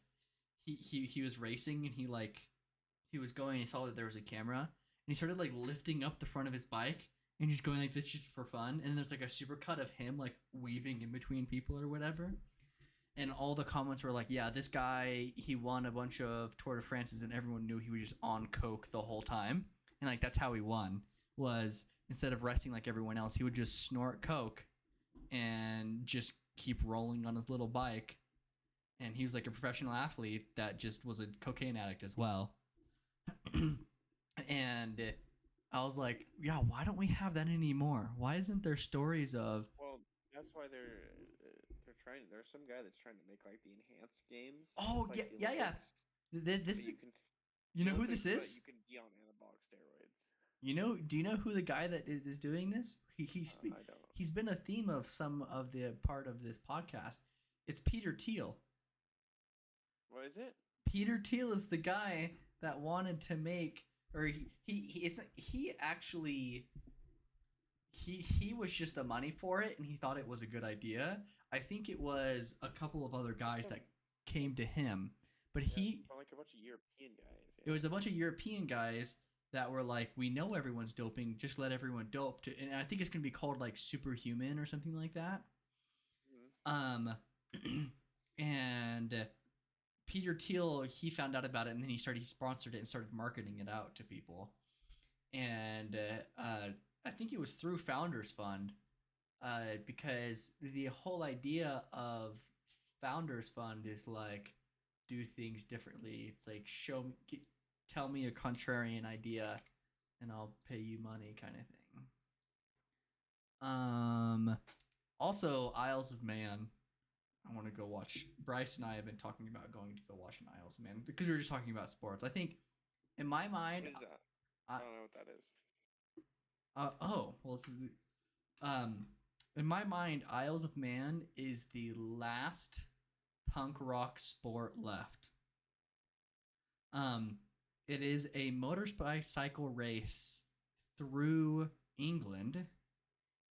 he was racing, and he was going, and he saw that there was a camera, and he started like lifting up the front of his bike, and he's going like this just for fun, and there's like a super cut of him like weaving in between people or whatever, and all the comments were like, yeah, this guy, he won a bunch of Tour de France's, and everyone knew he was just on coke the whole time, and like that's how he won, was instead of resting like everyone else, he would just snort coke and just keep rolling on his little bike. And he was like a professional athlete that just was a cocaine addict as well. And I was like, yeah, why don't we have that anymore? Why isn't there stories of? Well, that's why they're trying. There's some guy that's trying to make like the enhanced games. Oh like yeah. This so you know who this is? You can be on anabolic steroids. Do you know who the guy that is doing this? I don't. He's been a theme of some of the part of this podcast. It's Peter Thiel. What is it? Peter Thiel is the guy that wanted to make, or he actually was just the money for it, and he thought it was a good idea. I think it was a couple of other guys that came to him, but like a bunch of European guys. Yeah. It was a bunch of European guys that were like, we know everyone's doping, just let everyone dope. And I think it's gonna be called like Superhuman or something like that. Mm-hmm. And Peter Thiel, he found out about it, and then he sponsored it and started marketing it out to people. And I think it was through Founders Fund, because the whole idea of Founders Fund is like do things differently. It's like tell me a contrarian idea, and I'll pay you money, kind of thing. Also, Isles of Man. I want to go watch. Bryce and I have been talking about going to go watch an Isles of Man because we were just talking about sports. I think, in my mind, what is that? I don't know what that is. In my mind, Isles of Man is the last punk rock sport left. It is a motorcycle race through England,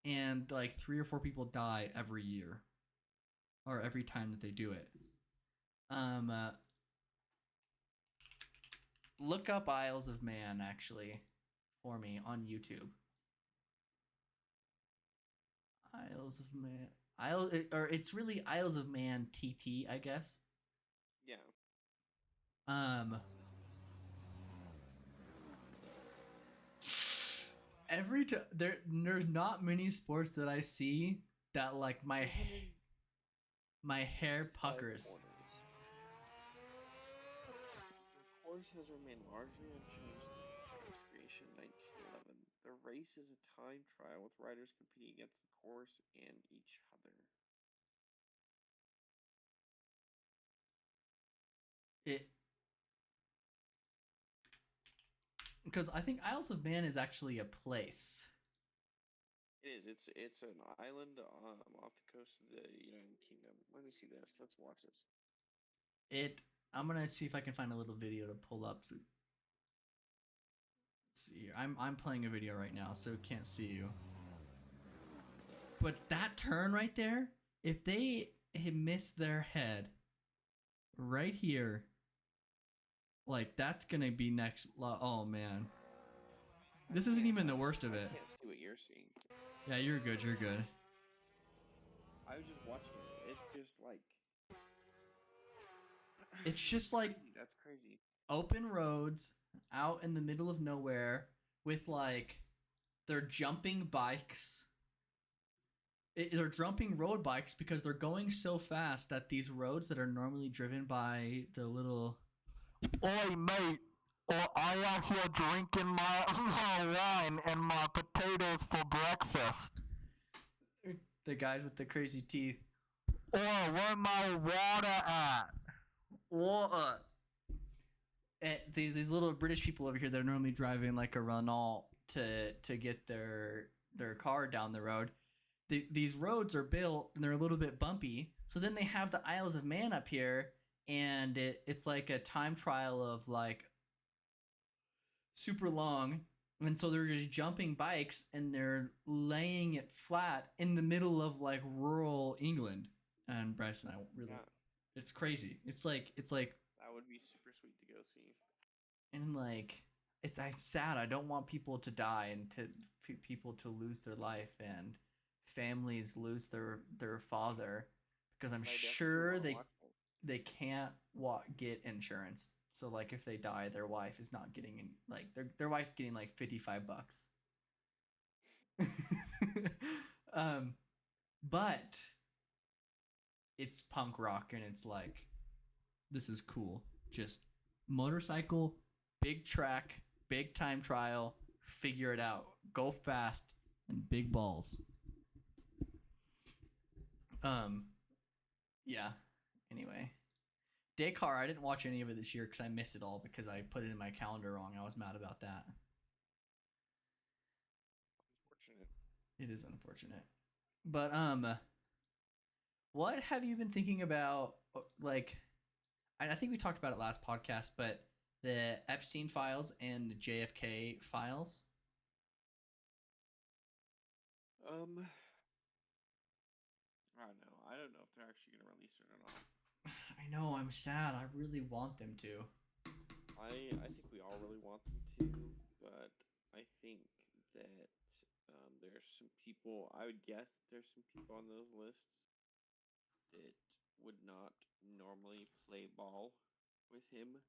and like 3 or 4 people die every year, or every time that they do it. Look up Isles of Man actually for me on YouTube. Isles of Man. It's really Isles of Man TT, I guess. Yeah. Every time there's not many sports that I see that like my hair puckers. The course has remained largely unchanged since its creation in race is a time trial with riders competing against the course and each other. It because I think Isles of Man is actually a place. It is. It's an island off the coast of the United Kingdom. Let me see this. Let's watch this. I'm gonna see if I can find a little video to pull up. So, let's see here. I'm playing a video right now, so can't see you. But that turn right there, if they had missed their head right here, like that's gonna be next. Oh man, this isn't even the worst of it. I can't see what you're seeing. Yeah, you're good. You're good. I was just watching it. It's just like. It's just like That's crazy. Open roads out in the middle of nowhere with like they're jumping bikes. They're jumping road bikes because they're going so fast that these roads that are normally driven by the little. Oi, mate! Or I out here drinking my wine and my potatoes for breakfast. The guys with the crazy teeth. Or where my water at? Water. And these little British people over here, they're normally driving like a Renault to get their car down the road. These roads are built and they're a little bit bumpy. So then they have the Isles of Man up here, and it's like a time trial of like super long. And so they're just jumping bikes and they're laying it flat in the middle of like rural England. And Bryce and I really, it's crazy. It's like that would be super sweet to go see. And like I'm sad. I don't want people to die and to people to lose their life and families lose their father because I'm sure they can't get insurance. So like if they die, their wife is not getting in, like their wife's getting like $55. But it's punk rock and it's like this is cool. Just motorcycle, big track, big time trial, figure it out. Go fast and big balls. Yeah. Anyway. Dakar, I didn't watch any of it this year because I missed it all because I put it in my calendar wrong. I was mad about that. Unfortunate. It is unfortunate. But what have you been thinking about? Like, I think we talked about it last podcast, but the Epstein files and the JFK files. I don't know. I don't know if they're actually gonna release it or not. I know. I'm sad. I really want them to. I think we all really want them to, but I think that there's some people. I would guess there's some people on those lists that would not normally play ball with him.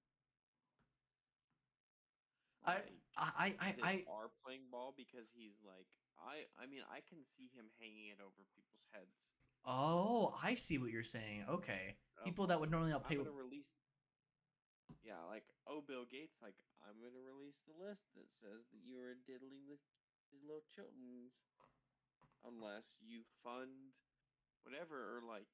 Like, I are playing ball because he's like I mean I can see him hanging it over people's heads. Oh, I see what you're saying. Okay, people that would normally not pay. I'm gonna release. Yeah, like Bill Gates, like I'm gonna release the list that says that you are diddling the little children's, unless you fund whatever or like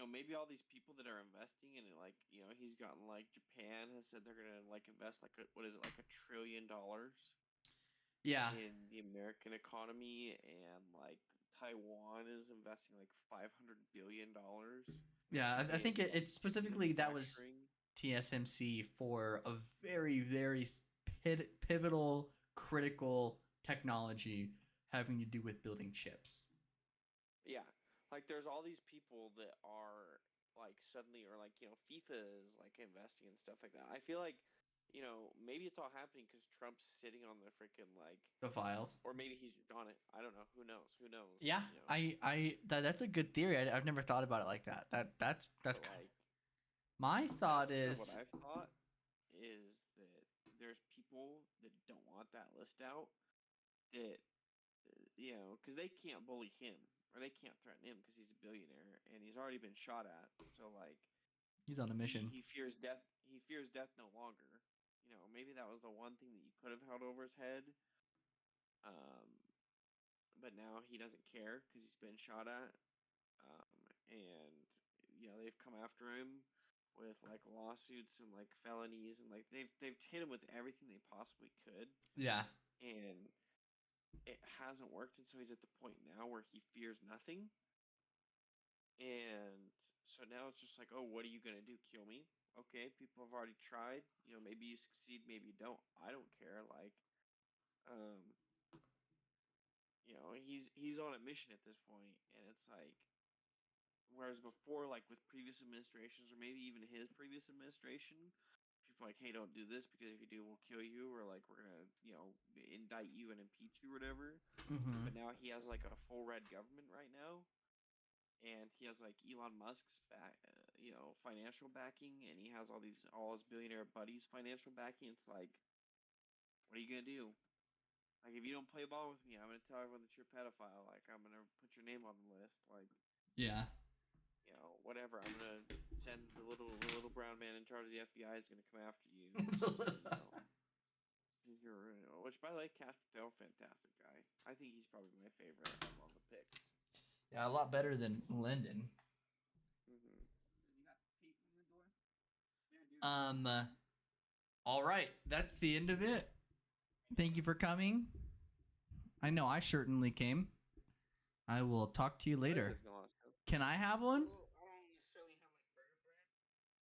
maybe all these people that are investing in it, like he's gotten like Japan has said they're gonna like invest like what is it like $1 trillion yeah in the American economy, and like Taiwan is investing like $500 billion. Yeah, I think it's specifically that was TSMC for a very very pivotal critical technology having to do with building chips. Yeah, like there's all these people that are like suddenly, or like FIFA is like investing and stuff like that. I feel like maybe it's all happening because Trump's sitting on the freaking like the files, or maybe he's on it. I don't know. Who knows? Yeah, that's a good theory. I've never thought about it like that. That's kind of my thought is what I've thought is that there's people that don't want that list out, that because they can't bully him or they can't threaten him because he's a billionaire and he's already been shot at. So like he's on a mission. He fears death. He fears death no longer. maybe that was the one thing that you could have held over his head. Um, but now he doesn't care because he's been shot at. And they've come after him with like lawsuits and like felonies, and like they've hit him with everything they possibly could, Yeah. and it hasn't worked. And so he's at the point now where he fears nothing. And so now it's just like, oh, what are you gonna do? Kill me? Okay, people have already tried. Maybe you succeed, maybe you don't. I don't care. Like, um, he's on a mission at this point, and it's like, whereas before, like with previous administrations, or maybe even his previous administration, people are like, hey, don't do this because if you do, we'll kill you, or like we're gonna, indict you and impeach you, or whatever. Mm-hmm. But now he has like a full red government right now, and he has like Elon Musk's financial backing, and he has all his billionaire buddies' financial backing. It's like, what are you gonna do? Like, if you don't play ball with me, I'm gonna tell everyone that you're a pedophile. Like, I'm gonna put your name on the list. Like, Yeah. Whatever. I'm gonna send the little brown man in charge of the FBI is gonna come after you. Which, by the way, Cash Patel, fantastic guy. I think he's probably my favorite of all the picks. Yeah, a lot better than Lyndon. All right, that's the end of it. Thank you for coming. I know I certainly came. I will talk to you later. Can I have one?